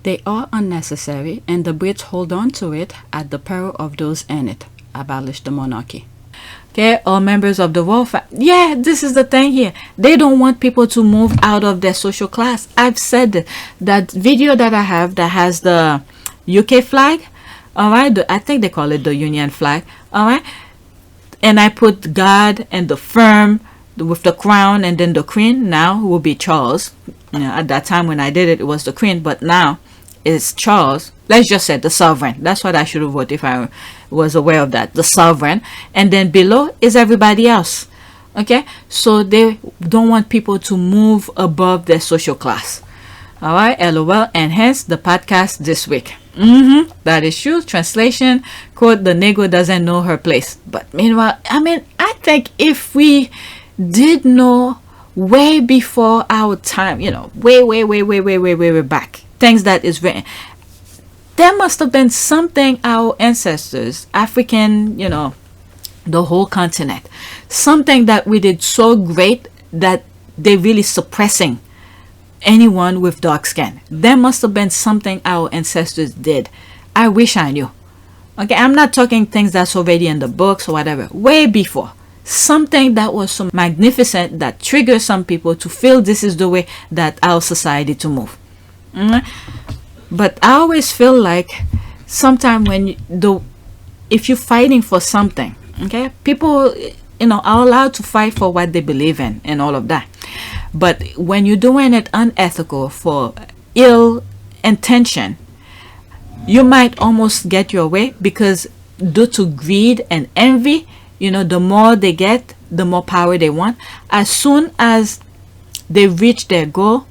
They are unnecessary, and the Brits hold on to it at the peril of those in it. Abolish the monarchy. Okay, all members of the royal family. Yeah, this is the thing here. They don't want people to move out of their social class. I've said that video that I have that has the UK flag. Alright, I think they call it the Union flag. Alright, and I put God and the firm with the crown, and then the queen now will be Charles. You know, at that time when I did it, it was the queen, but now it's Charles. Let's just say the sovereign. That's what I should have wrote if I was aware of that. The sovereign, and then below is everybody else. Okay, so they don't want people to move above their social class. Alright, LOL, and hence the podcast this week. That is true. Translation, quote, the Negro doesn't know her place. But meanwhile, I think if we did know way before our time, way back, things that is written, there must have been something our ancestors, African, the whole continent, something that we did so great that they're really suppressing anyone with dark skin. There must have been something our ancestors did. I wish I knew. Okay, I'm not talking things that's already in the books or whatever. Way before. Something that was so magnificent that triggers some people to feel this is the way that our society to move. But I always feel like sometimes when if you're fighting for something, okay, people are allowed to fight for what they believe in and all of that. But when you're doing it unethical for ill intention, you might almost get your way, because due to greed and envy, the more they get, the more power they want. As soon as they reach their goal,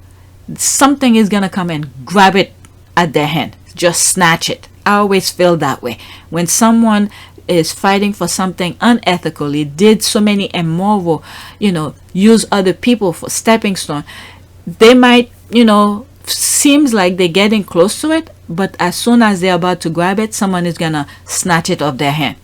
something is going to come and grab it at their hand, just snatch it. I always feel that way. When someone is fighting for something unethically, did so many immoral, use other people for stepping stone, they might, seems like they're getting close to it, but as soon as they're about to grab it, someone is gonna snatch it off their hand.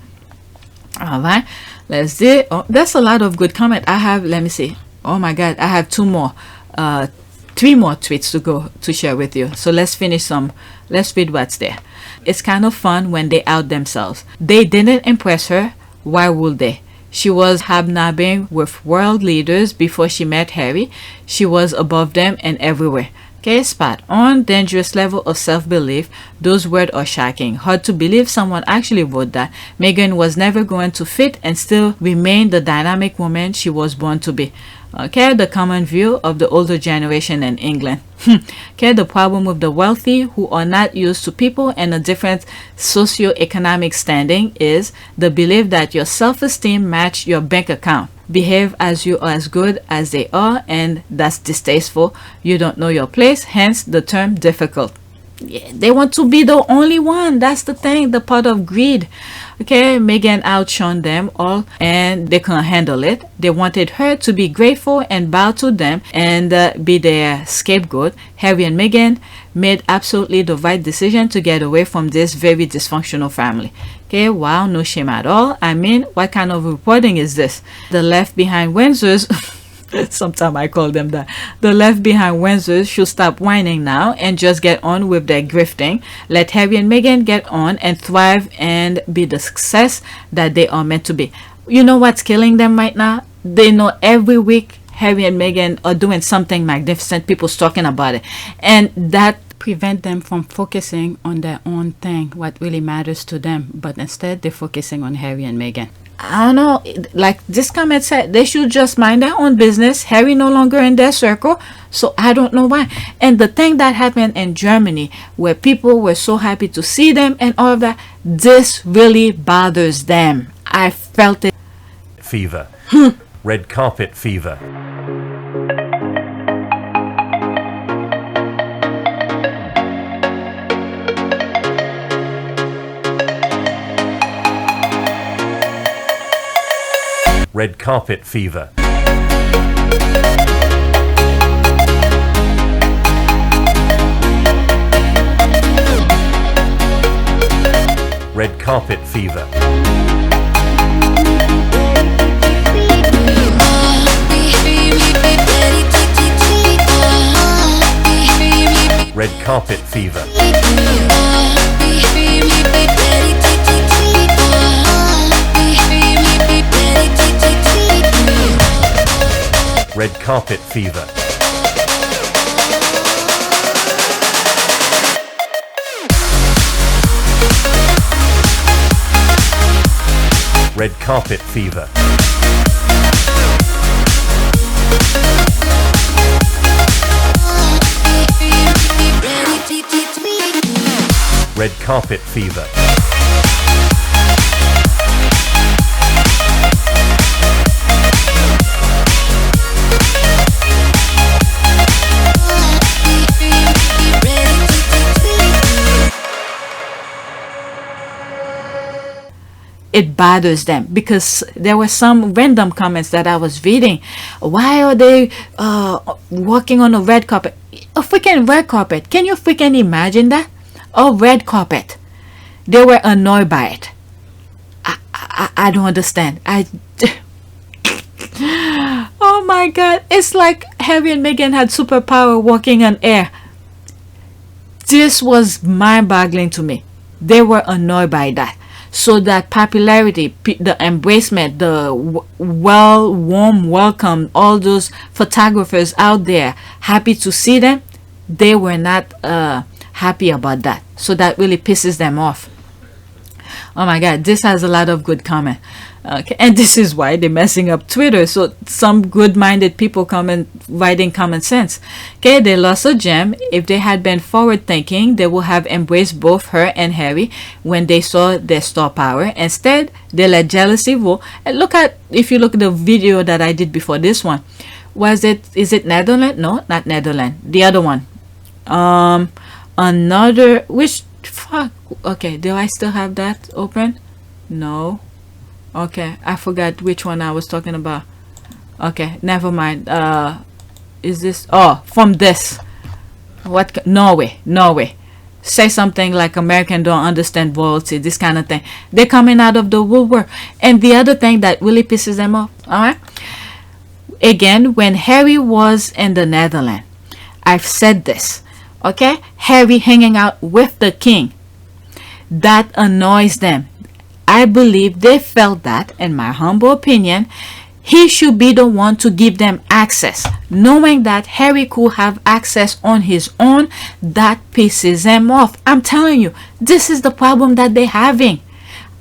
All right, let's see. Oh, that's a lot of good comment. I have, let me see. Oh my God, I have 3 more tweets to go to share with you. So let's read what's there. It's kind of fun when they out themselves. They didn't impress her. Why would they? She was hobnobbing with world leaders before she met Harry. She was above them in every way. Okay, spot on. Dangerous level of self-belief. Those words are shocking. Hard to believe someone actually wrote that. Meghan was never going to fit and still remain the dynamic woman she was born to be. Okay, the common view of the older generation in England. Okay, the problem with the wealthy who are not used to people in a different socio-economic standing is the belief that your self-esteem match your bank account. Behave as you are as good as they are, and that's distasteful. You don't know your place, hence the term difficult. Yeah, they want to be the only one. That's the thing, the part of greed. Okay, Meghan outshone them all and they couldn't handle it. They wanted her to be grateful and bow to them and be their scapegoat. Harry and Meghan made absolutely the right decision to get away from this very dysfunctional family. Okay, wow, no shame at all. I mean, what kind of reporting is this? The left behind Windsors Sometimes I call them that. The left behind Windsors should stop whining now and just get on with their grifting. Let Harry and Meghan get on and thrive and be the success that they are meant to be. You know what's killing them right now? They know every week Harry and Meghan are doing something magnificent. People's talking about it. And that prevent them from focusing on their own thing, what really matters to them. But instead, they're focusing on Harry and Meghan. I don't know, like this comment said, they should just mind their own business. Harry no longer in their circle, so I don't know why. And the thing that happened in Germany, where people were so happy to see them and all of that, this really bothers them. I felt it. Fever. Red carpet fever. Red carpet fever. Red carpet fever. Red carpet fever. Red carpet fever. Red carpet fever. Red carpet fever. It bothers them because there were some random comments that I was reading. Why are they walking on a red carpet? A freaking red carpet. Can you freaking imagine that? A red carpet. They were annoyed by it. I don't understand. Oh my God. It's like Harry and Meghan had superpower walking on air. This was mind-boggling to me. They were annoyed by that. So that popularity, the embracement, the warm welcome, all those photographers out there, happy to see them, they were not happy about that. So that really pisses them off. Oh my God, this has a lot of good comment. Okay, and this is why they're messing up Twitter. So some good-minded people writing common sense. Okay, they lost a gem. If they had been forward-thinking, they would have embraced both her and Harry when they saw their star power. Instead, they let jealousy rule. And if you look at the video that I did before this one, is it Netherlands? No, not Netherlands. The other one. Okay, do I still have that open? No. Okay, I forgot which one I was talking about. Okay, never mind. Is this? Oh, from this. What? Norway. Say something like American don't understand royalty, this kind of thing. They're coming out of the woodwork. And the other thing that really pisses them off, all right? Again, when Harry was in the Netherlands, I've said this, okay? Harry hanging out with the king. That annoys them. I believe they felt that, in my humble opinion, he should be the one to give them access. Knowing that Harry could have access on his own, that pisses them off. I'm telling you, this is the problem that they're having.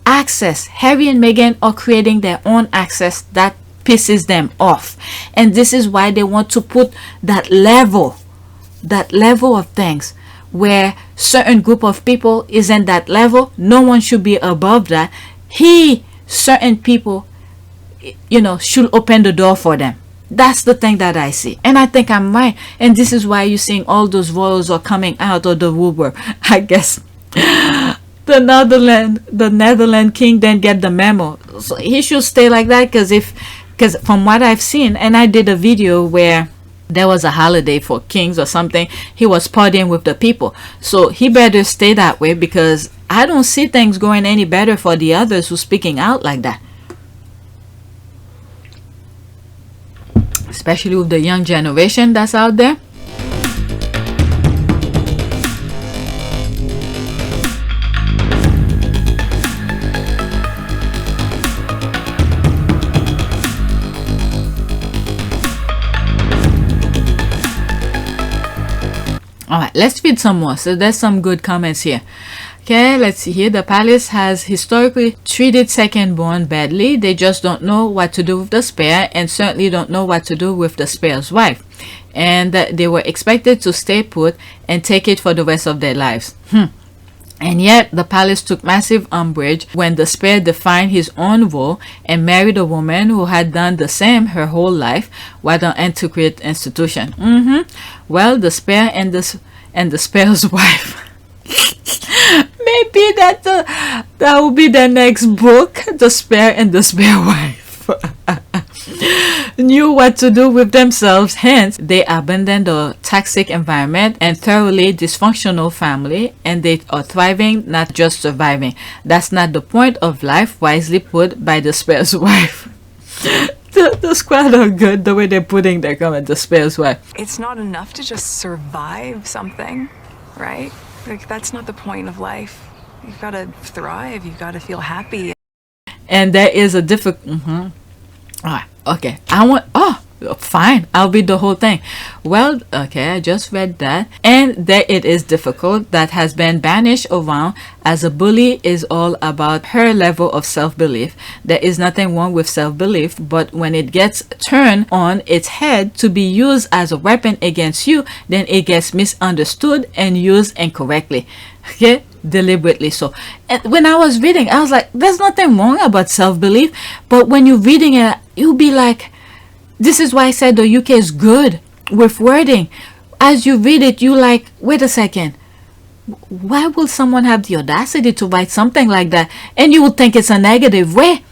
Access. Harry and Meghan are creating their own access that pisses them off. And this is why they want to put that level of things, where certain group of people is in that level. No one should be above that. Certain people, should open the door for them. That's the thing that I see, and I think I'm right. And this is why you're seeing all those royals are coming out of the woodwork. I guess the Netherlands king didn't get the memo, so he should stay like that. Because from what I've seen, and I did a video where there was a holiday for kings or something, he was partying with the people, so he better stay that way, because I don't see things going any better for the others who's speaking out like that. especially with the young generation that's out there. All right, let's read some more. So there's some good comments here. Okay, let's see here. The palace has historically treated second-born badly. They just don't know what to do with the spare, and certainly don't know what to do with the spare's wife. And they were expected to stay put and take it for the rest of their lives. And yet, the palace took massive umbrage when the spare defined his own role and married a woman who had done the same her whole life while an antiquated institution. Well, the spare and the spare's wife. Maybe that will be the next book. The spare and the spare wife knew what to do with themselves, hence they abandoned the toxic environment and thoroughly dysfunctional family, and they are thriving, not just surviving. That's not the point of life, wisely put by the spare's wife. The squad are good the way they're putting their comment, the spare's wife. It's not enough to just survive something, right? Like, that's not the point of life. You've got to thrive, you've got to feel happy. And there is a difficult okay, fine, I'll read the whole thing. Well, okay, I just read that. And there it is difficult that has been banished around as a bully is all about her level of self-belief. There is nothing wrong with self-belief, but when it gets turned on its head to be used as a weapon against you, then it gets misunderstood and used incorrectly. Okay, deliberately so. And when I was reading, I was like, there's nothing wrong about self-belief, but when you're reading it, you'll be like, this is why I said the UK is good with wording. As you read it, you like, wait a second, why will someone have the audacity to write something like that? And you would think it's a negative way,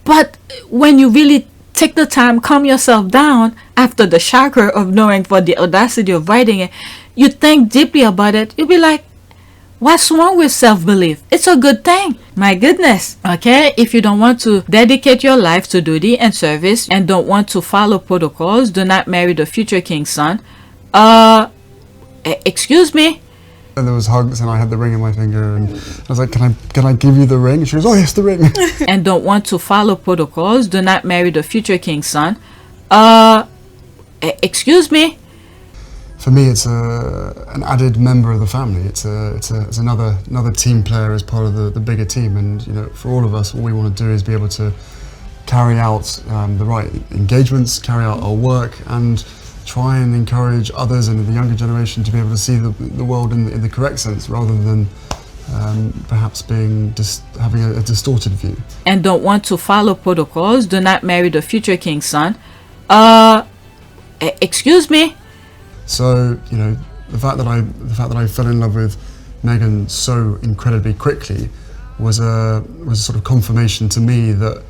but when you really take the time, calm yourself down after the shocker of knowing for the audacity of writing it, you think deeply about it, you'll be like, what's wrong with self-belief? It's a good thing. My goodness. Okay, if you don't want to dedicate your life to duty and service and don't want to follow protocols, do not marry the future king's son. Excuse me? And there was hugs and I had the ring in my finger and I was like, can I give you the ring? And she goes, oh yes, the ring. And don't want to follow protocols, do not marry the future king's son. Excuse me? For me, it's an added member of the family. It's another team player as part of the bigger team. And you know, for all of us, all we want to do is be able to carry out the right engagements, carry out our work, and try and encourage others and the younger generation to be able to see the world in the correct sense, rather than perhaps having a distorted view. And don't want to follow protocols, do not marry the future king's son. Excuse me? So, you know, the fact that I fell in love with Meghan so incredibly quickly was a sort of confirmation to me that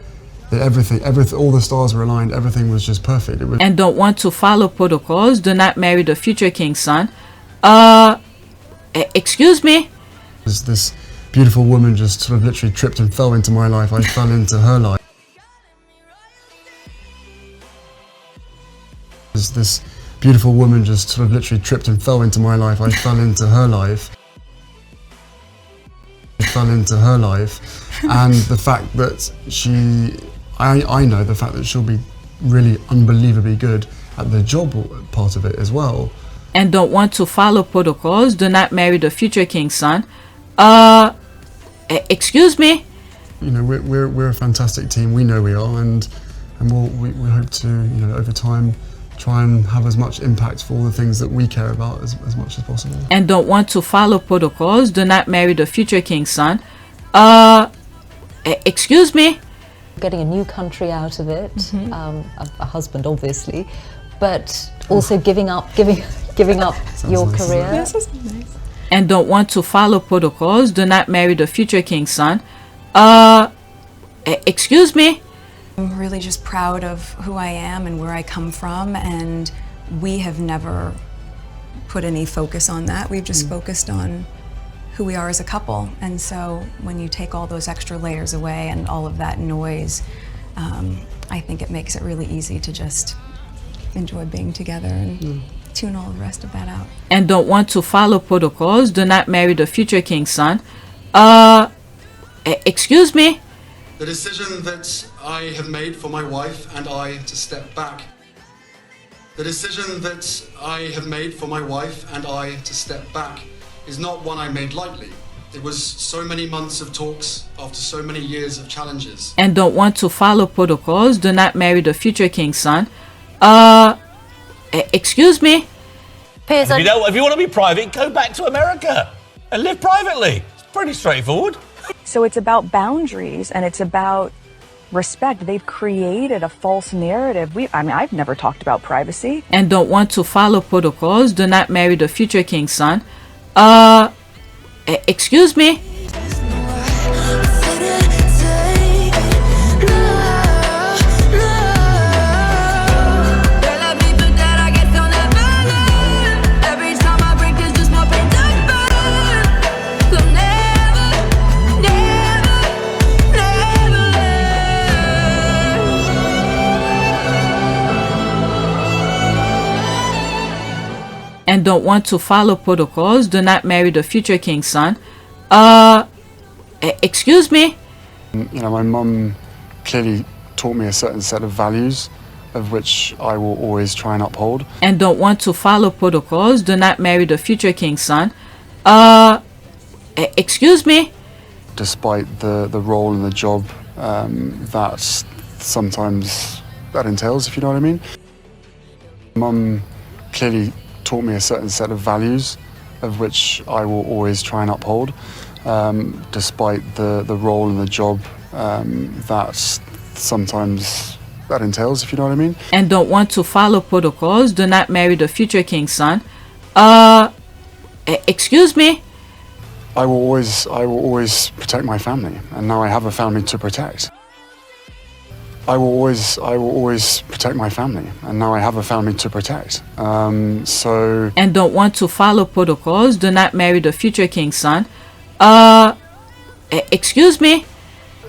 everything, all the stars were aligned, everything was just perfect. And don't want to follow protocols, do not marry the future king's son. Excuse me? This beautiful woman just sort of literally tripped and fell into my life. I fell into her life. This beautiful woman just sort of literally tripped and fell into my life. I fell into her life. And the fact that I know the fact that she'll be really unbelievably good at the job part of it as well. And don't want to follow protocols, do not marry the future king's son. Excuse me? You know, we're a fantastic team. We know we are, and we hope to, you know, over time, try and have as much impact for all the things that we care about as much as possible. And don't want to follow protocols, do not marry the future king's son. Excuse me? Getting a new country out of it, a husband obviously, but also giving up your nice. career. This is nice. And don't want to follow protocols, do not marry the future king's son. Excuse me? I'm really just proud of who I am and where I come from, and we have never put any focus on that. We've just focused on who we are as a couple. And so when you take all those extra layers away and all of that noise, I think it makes it really easy to just enjoy being together and tune all the rest of that out. And don't want to follow protocols, do not marry the future king's son. Excuse me? The decision that I have made for my wife and I to step back. The decision that I have made for my wife and I to step back is not one I made lightly. It was so many months of talks after so many years of challenges. And don't want to follow protocols, do not marry the future king's son. Excuse me? If you want to be private, go back to America and live privately. It's pretty straightforward. So it's about boundaries and it's about respect. They've created a false narrative. I've never talked about privacy. And don't want to follow protocols, do not marry the future king's son. Excuse me? And don't want to follow protocols, do not marry the future king's son. Excuse me? You know, my mum clearly taught me a certain set of values of which I will always try and uphold. And don't want to follow protocols, do not marry the future king's son. Excuse me? Despite the role and the job that sometimes that entails, if you know what I mean. Mum clearly taught me a certain set of values of which I will always try and uphold, despite the role and the job that sometimes that entails, if you know what I mean. And don't want to follow protocols, do not marry the future king's son. Excuse me? I will always protect my family, and now I have a family to protect. I will always protect my family, and now I have a family to protect. So. And don't want to follow protocols, do not marry the future king's son. Excuse me?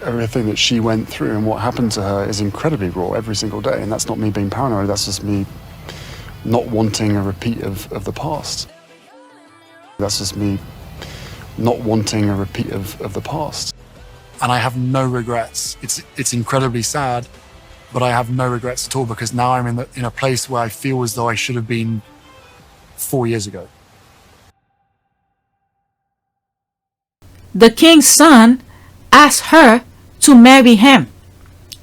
Everything that she went through and what happened to her is incredibly raw every single day, and that's not me being paranoid, that's just me not wanting a repeat of the past. That's just me not wanting a repeat of the past. And I have no regrets. It's incredibly sad, but I have no regrets at all because now I'm in a place where I feel as though I should have been 4 years ago. The king's son asked her to marry him.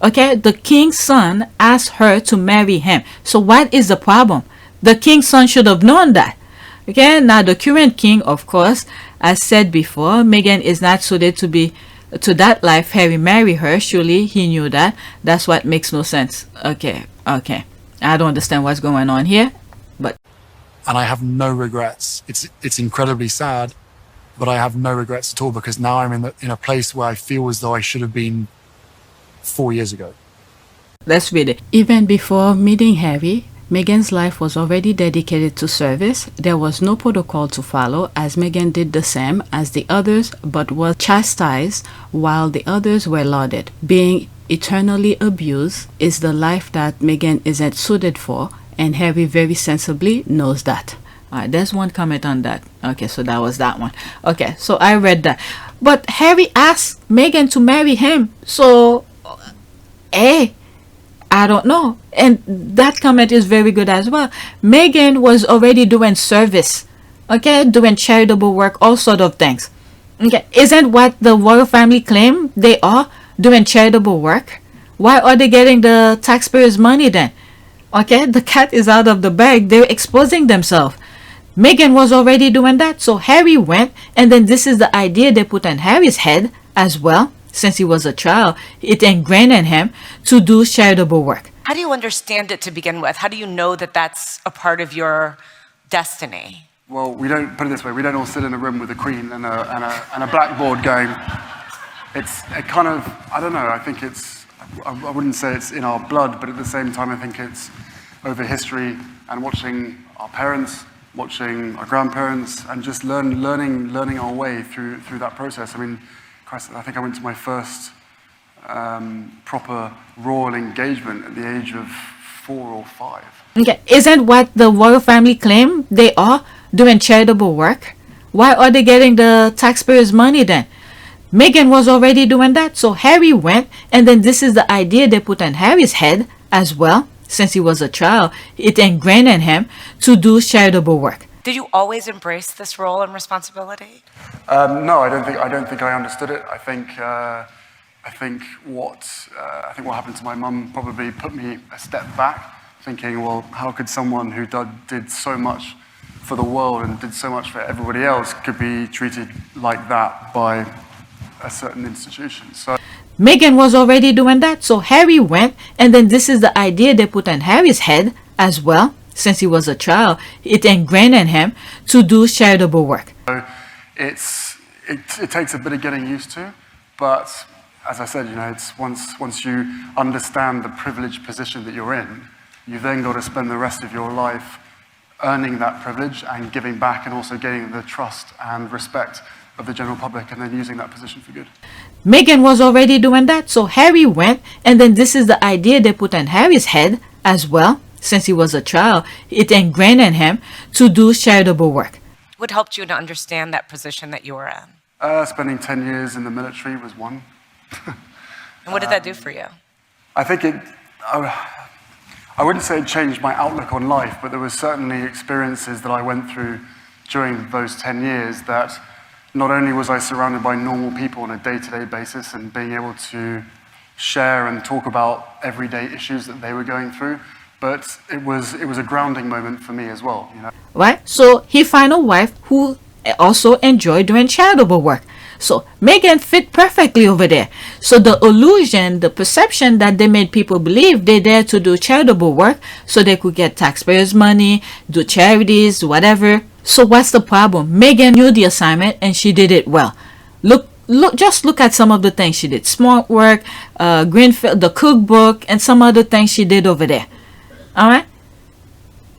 Okay, the king's son asked her to marry him. So what is the problem? The king's son should have known that. Okay, now the current king, of course, as said before, Meghan is not suited to that life. Harry married her. Surely he knew that. That's what makes no sense. Okay. I don't understand what's going on here, but. And I have no regrets. It's incredibly sad, but I have no regrets at all because now I'm in a place where I feel as though I should have been 4 years ago. Let's read it. Even before meeting Harry, Meghan's life was already dedicated to service. There was no protocol to follow, as Meghan did the same as the others, but was chastised while the others were lauded. Being eternally abused is the life that Meghan isn't suited for, and Harry very sensibly knows that. Alright, there's one comment on that. Okay, so that was that one. Okay, so I read that. But Harry asked Meghan to marry him, so I don't know. And that comment is very good as well. Meghan was already doing service, okay, doing charitable work, all sort of things. Okay, isn't what the royal family claim they are, doing charitable work? Why are they getting the taxpayers' money then? Okay, the cat is out of the bag. They're exposing themselves. Meghan was already doing that, so Harry went, and then this is the idea they put on Harry's head as well. Since he was a child, it ingrained in him to do charitable work. How do you understand it to begin with? How do you know that that's a part of your destiny? Well, we don't, put it this way, we don't all sit in a room with a queen and a blackboard going. It's a kind of, I don't know, I think it's, I wouldn't say it's in our blood, but at the same time I think it's over history and watching our parents, watching our grandparents, and just learning our way through that process. I mean, Christ, I think I went to my first proper royal engagement at the age of 4 or 5. Okay, isn't what the royal family claim they are doing charitable work? Why are they getting the taxpayers' money then? Meghan was already doing that, so Harry went, and then this is the idea they put on Harry's head as well. Since he was a child, it ingrained in him to do charitable work. Did you always embrace this role and responsibility? No, I don't think I understood it. I think what happened to my mum probably put me a step back, thinking, well, how could someone who did so much for the world and did so much for everybody else could be treated like that by a certain institution? So Meghan was already doing that, so Harry went, and then this is the idea they put on Harry's head as well. Since he was a child, it ingrained in him to do charitable work. So it takes a bit of getting used to, but as I said, you know, it's once you understand the privileged position that you're in, you've then got to spend the rest of your life earning that privilege and giving back, and also gaining the trust and respect of the general public, and then using that position for good. Meghan was already doing that, so Harry went, and then this is the idea they put on Harry's head as well. Since he was a child, it ingrained in him to do charitable work. What helped you to understand that position that you were in? Spending 10 years in the military was one. And what did that do for you? I think I wouldn't say it changed my outlook on life, but there were certainly experiences that I went through during those 10 years that not only was I surrounded by normal people on a day-to-day basis and being able to share and talk about everyday issues that they were going through, but it was a grounding moment for me as well, you know. Right? So he found a wife who also enjoyed doing charitable work. So Meghan fit perfectly over there. So the illusion, the perception that they made people believe they're there to do charitable work so they could get taxpayers' money, do charities, whatever. So what's the problem? Meghan knew the assignment and she did it well. Just look at some of the things she did. Smart work, Greenfield, the cookbook, and some other things she did over there. All right.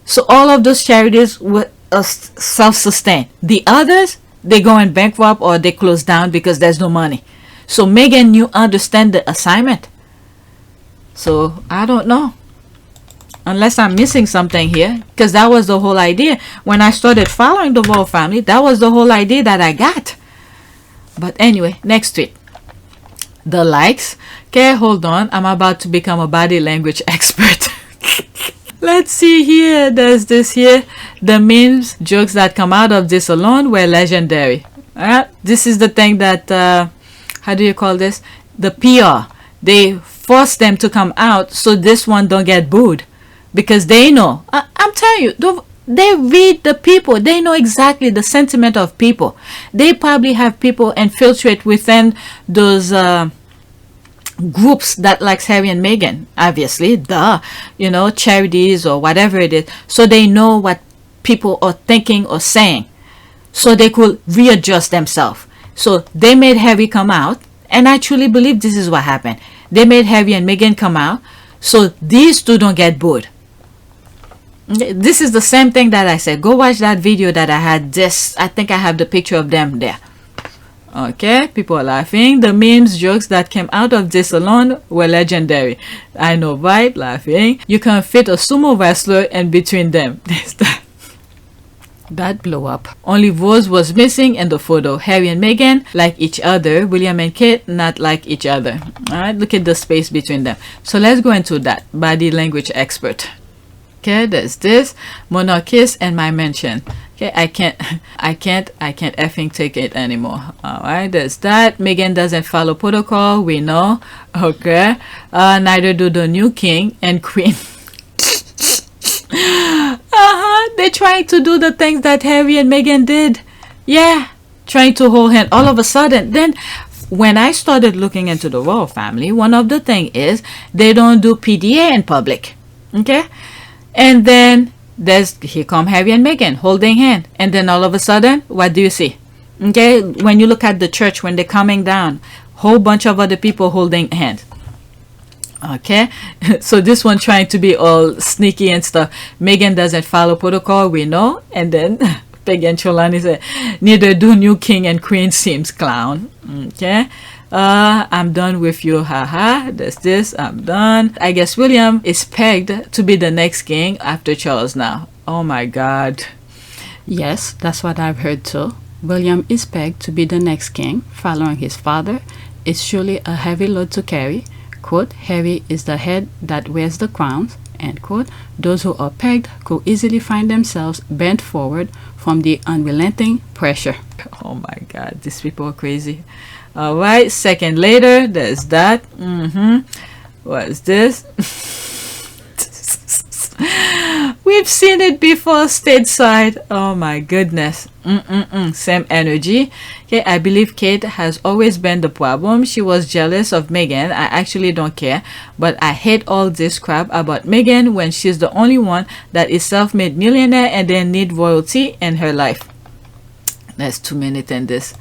So all of those charities were self-sustained. The others, they going bankrupt or they close down because there's no money. So Meghan, you understand the assignment. So I don't know, unless I'm missing something here, because that was the whole idea when I started following the royal family. That was the whole idea that I got. But anyway, next tweet. The likes. Okay, hold on. I'm about to become a body language expert. Let's see here. There's this here. The memes, jokes that come out of this alone were legendary. This is the thing that, how do you call this? The PR. They force them to come out so this one don't get booed. Because they know. I'm telling you, they read the people. They know exactly the sentiment of people. They probably have people infiltrate within those groups that likes Harry and Meghan, obviously, you know, charities or whatever it is, so they know what people are thinking or saying, so they could readjust themselves. So they made Harry come out, and I truly believe this is what happened. They made Harry and Meghan come out so these two don't get bored. This is the same thing that I said. Go watch that video that I had. This, I think I have the picture of them there. Okay, people are laughing. The memes, jokes that came out of this alone were legendary. I know, right? Laughing. You can fit a sumo wrestler in between them. That blew up. Only Rose was missing in the photo. Harry and Meghan like each other. William and Kate not like each other. Alright, look at the space between them. So let's go into that. Body language expert. Okay, there's this. Monarchist and my mention. Okay, I can't effing take it anymore. Alright, there's that. Meghan doesn't follow protocol, we know. Okay. Neither do the new king and queen. They're trying to do the things that Harry and Meghan did. Yeah, trying to hold hand. All of a sudden, then when I started looking into the royal family, one of the things is they don't do PDA in public. Okay? And then here come Harry and Meghan holding hand, and then all of a sudden, what do you see? Okay, when you look at the church when they're coming down, whole bunch of other people holding hands. Okay, so this one trying to be all sneaky and stuff. Meghan doesn't follow protocol, we know. And then Peggy and Cholani said, neither do new king and queen, seems clown. Okay, I'm done with you, haha. That's this, I'm done. I guess William is pegged to be the next king after Charles now. Oh my God. Yes, that's what I've heard too. William is pegged to be the next king, following his father. It's surely a heavy load to carry. Quote, Harry is the head that wears the crowns. End quote. Those who are pegged could easily find themselves bent forward from the unrelenting pressure. Oh my God, these people are crazy. All right, second later, there's that. What is this? We've seen it before stateside. Oh my goodness. Same energy. Okay, I believe Kate has always been the problem. She was jealous of Meghan. I actually don't care, but I hate all this crap about Meghan when she's the only one that is self-made millionaire and then need royalty in her life. That's 2 minutes in this.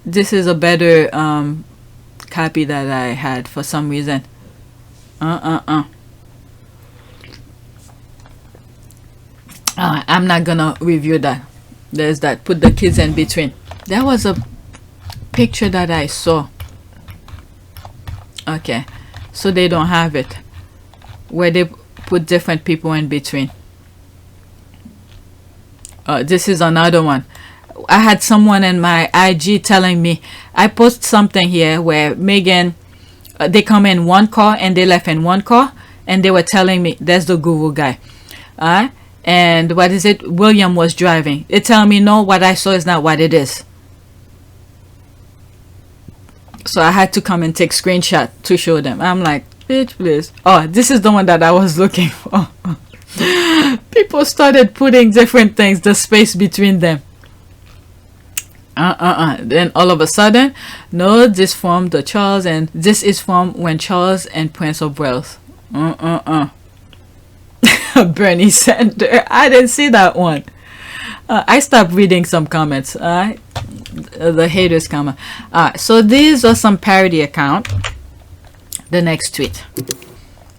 This is a better copy that I had for some reason. I'm not gonna review that. There's that. Put the kids in between. That was a picture that I saw. Okay, so they don't have it where they put different people in between. This is another one. I had someone in my IG telling me, I post something here where Meghan, they come in one car and they left in one car, and they were telling me that's the guru guy. And what is it? William was driving. They tell me no, what I saw is not what it is. So I had to come and take screenshot to show them. I'm like, bitch, please. Oh, this is the one that I was looking for. People started putting different things, the space between them. Then all of a sudden, no, this from the Charles, and this is from when Charles and Prince of Wales. Bernie Sanders. I didn't see that one. I stopped reading some comments. The haters comment. So these are some parody account. The next tweet.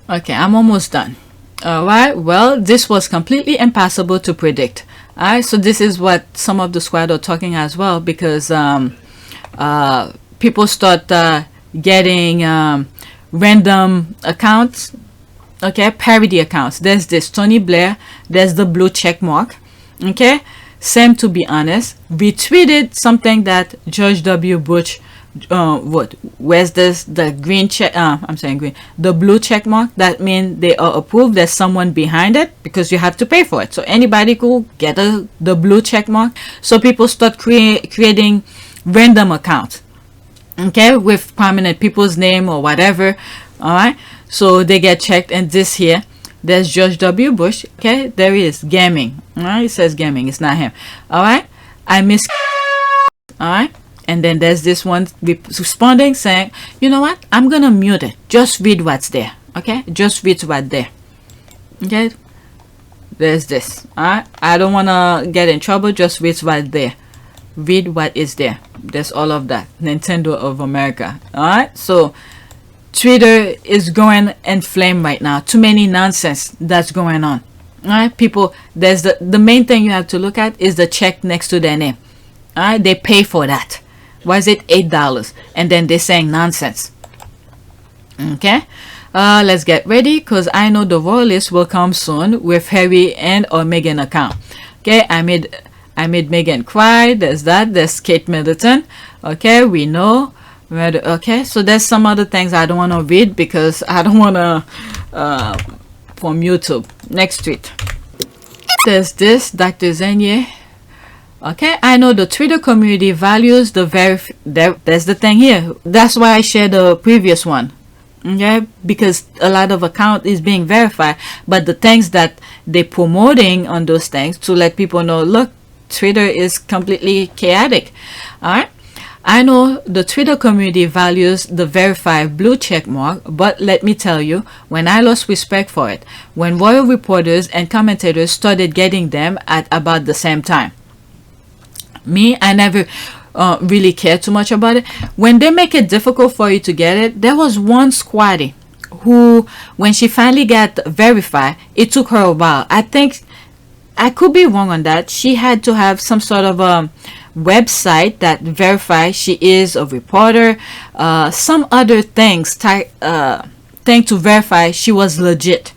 Okay, I'm almost done. Alright, well, this was completely impossible to predict. Alright, so this is what some of the squad are talking as well, because people start getting random accounts. Okay, parody accounts. There's this Tony Blair, there's the blue check mark. Okay, Sam, to be honest, retweeted something that George W. Bush where's this, the green check, I'm saying green, the blue check mark. That means they are approved. There's someone behind it, because you have to pay for it. So anybody could get the blue check mark. So people start creating random accounts, okay, with prominent people's name or whatever. All right, so they get checked. And this here, there's George W. Bush. Okay, there he is, gaming. All right, it says gaming, it's not him. All right, I miss. All right, and then there's this one responding saying, you know what, I'm gonna mute it, just read what's there. Okay, just read what's there. Okay, there's this. All right, I don't want to get in trouble, just read what's there. Read what is there. There's all of that. Nintendo of America. All right, so Twitter is going in flame right now. Too many nonsense that's going on. All right, people, there's the main thing you have to look at is the check next to their name. All right, they pay for that. Why is it $8? And then they're saying nonsense. Okay, let's get ready, because I know the royalists will come soon with Harry and or Meghan account. Okay, I made Meghan cry. There's that. There's Kate Middleton. Okay, we know. Okay, so there's some other things I don't want to read because I don't want to from YouTube. Next tweet. There's this, Dr. Zenye. Okay, I know the Twitter community values the there's the thing here. That's why I shared the previous one. Okay, because a lot of account is being verified, but the things that they're promoting on those things to let people know, look, Twitter is completely chaotic. All right, I know the Twitter community values the verified blue check mark, but let me tell you, when I lost respect for it, when royal reporters and commentators started getting them at about the same time. Me, I never really cared too much about it. When they make it difficult for you to get it, there was one squatty who, when she finally got verified, it took her a while. I think, I could be wrong on that, she had to have some sort of website that verifies she is a reporter, some other things, thing to verify she was legit.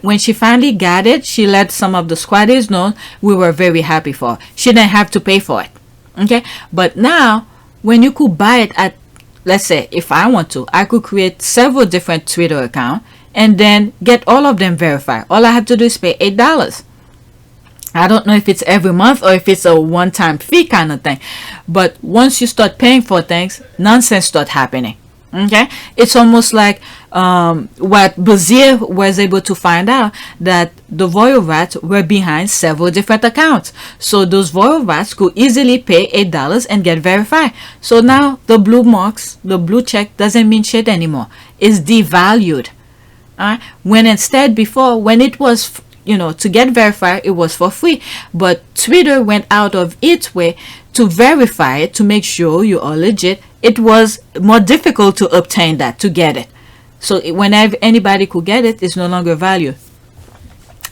When she finally got it, she let some of the squatters know. We were very happy for her. She didn't have to pay for it. Okay, but now when you could buy it at, let's say, if I want to, I could create several different Twitter accounts and then get all of them verified. All I have to do is pay $8. I don't know if it's every month or if it's a one-time fee kind of thing. But once you start paying for things, nonsense start happening. Okay, it's almost like what Brazil was able to find out, that the royal rats were behind several different accounts. So those royal rats could easily pay $8 and get verified. So now the blue marks, the blue check doesn't mean shit anymore. It's devalued. When instead before, when it was, to get verified, it was for free. But Twitter went out of its way to verify it, to make sure you are legit. It was more difficult to obtain that, to get it. So whenever anybody could get it, it's no longer valued.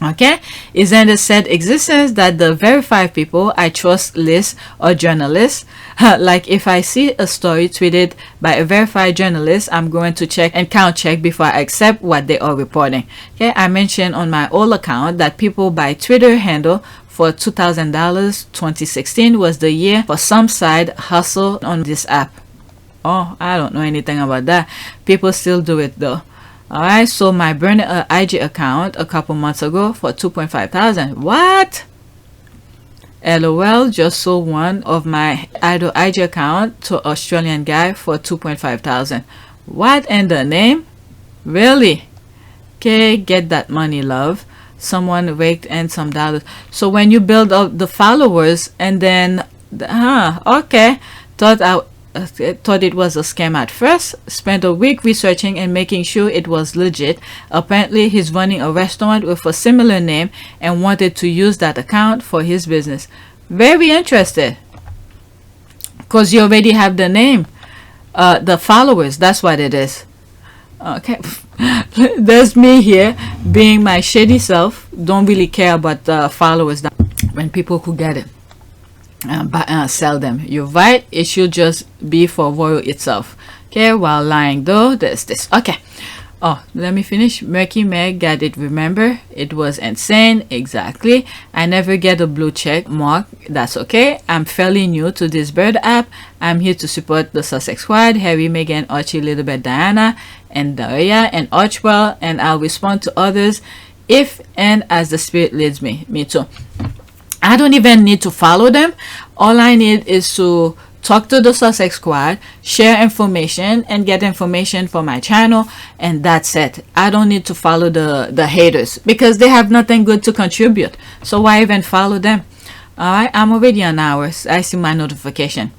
Okay, is in the said existence that the verified people I trust list are journalists. Like if I see a story tweeted by a verified journalist, I'm going to check and count check before I accept what they are reporting. Okay, I mentioned on my old account that people buy Twitter handle for $2,000. 2016 was the year for some side hustle on this app. Oh, I don't know anything about that. People still do it though. Alright, so my burned IG account a couple months ago for $2,500. What? LOL, just sold one of my idle IG account to Australian guy for $2,500. What in the name? Really? Okay, get that money, love. Someone raked in some dollars. So when you build up the followers and then, okay, thought it was a scam at first, spent a week researching and making sure it was legit. Apparently he's running a restaurant with a similar name and wanted to use that account for his business. Very interested, because you already have the name, the followers, that's what it is. Okay. There's me here being my shady self, don't really care about the followers when people could get it. Sell them. You're right, it should just be for royal itself. Okay, while lying though, there's this. Okay, let me finish. Murky Meg got it, remember? It was insane. Exactly. I never get a blue check mark. That's okay. I'm fairly new to this bird app. I'm here to support the Sussex squad, Harry, Meghan, Archie, Littlebet, Diana, and Daria, and Archwell, and I'll respond to others if and as the spirit leads me. Me too. I don't even need to follow them. All I need is to talk to the Sussex squad, share information, and get information for my channel, and that's it. I don't need to follow the haters because they have nothing good to contribute. So why even follow them? Alright, I'm already on hours. I see my notification.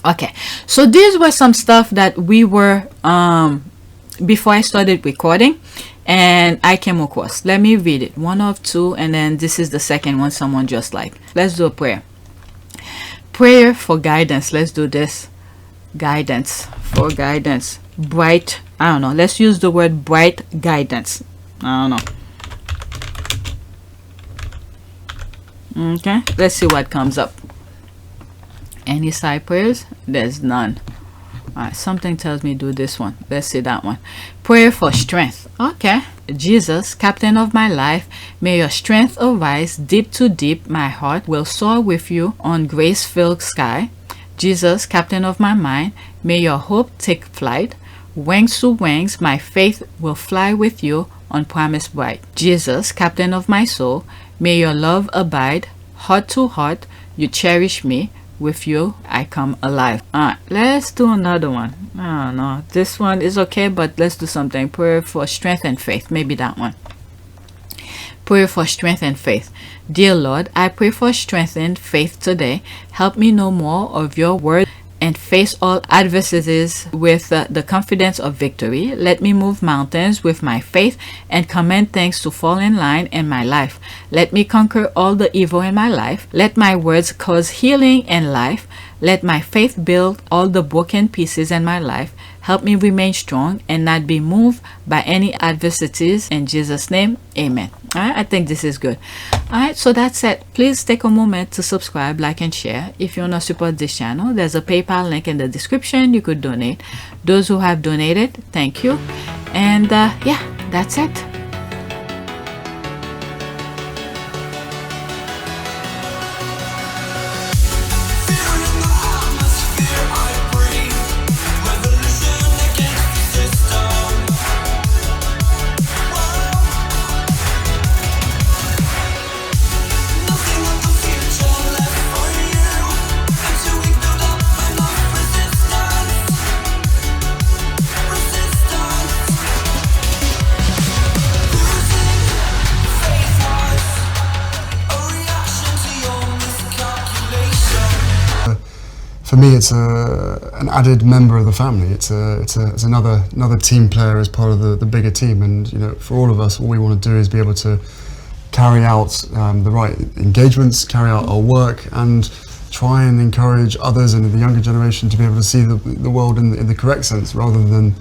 Okay, so these were some stuff that we were before I started recording, and I came across. Let me read it. One of two, and then this is the second one someone just liked. Let's do a prayer. Prayer for guidance. Let's do this. Guidance. For guidance. Bright. I don't know. Let's use the word bright guidance. I don't know. Okay. Let's see what comes up. Any side prayers? There's none. Alright, something tells me do this one. Let's see that one. Prayer for strength. Okay. Jesus, captain of my life, may your strength arise deep to deep. My heart will soar with you on grace-filled sky. Jesus, captain of my mind, may your hope take flight. Wings to wings, my faith will fly with you on promise bright. Jesus, captain of my soul, may your love abide. Heart to heart, you cherish me. With you I come alive. Alright, let's do another one. I don't know, this one is okay, but let's do something. Prayer for strength and faith. Maybe that one. Prayer for strength and faith. Dear Lord, I pray for strength and faith today. Help me know more of your word and face all adversities with the confidence of victory. Let me move mountains with my faith and command things to fall in line in my life. Let me conquer all the evil in my life. Let my words cause healing and life. Let my faith build all the broken pieces in my life. Help me remain strong and not be moved by any adversities. In Jesus' name, amen. All right, I think this is good. All right, so that's it. Please take a moment to subscribe, like, and share. If you want to support this channel, there's a PayPal link in the description. You could donate. Those who have donated, thank you. And yeah, that's it. For me, it's an added member of the family. It's another team player as part of the bigger team. And you know, for all of us, all we want to do is be able to carry out the right engagements, carry out our work, and try and encourage others and the younger generation to be able to see the world in the correct sense, rather than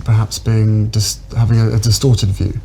perhaps having a distorted view.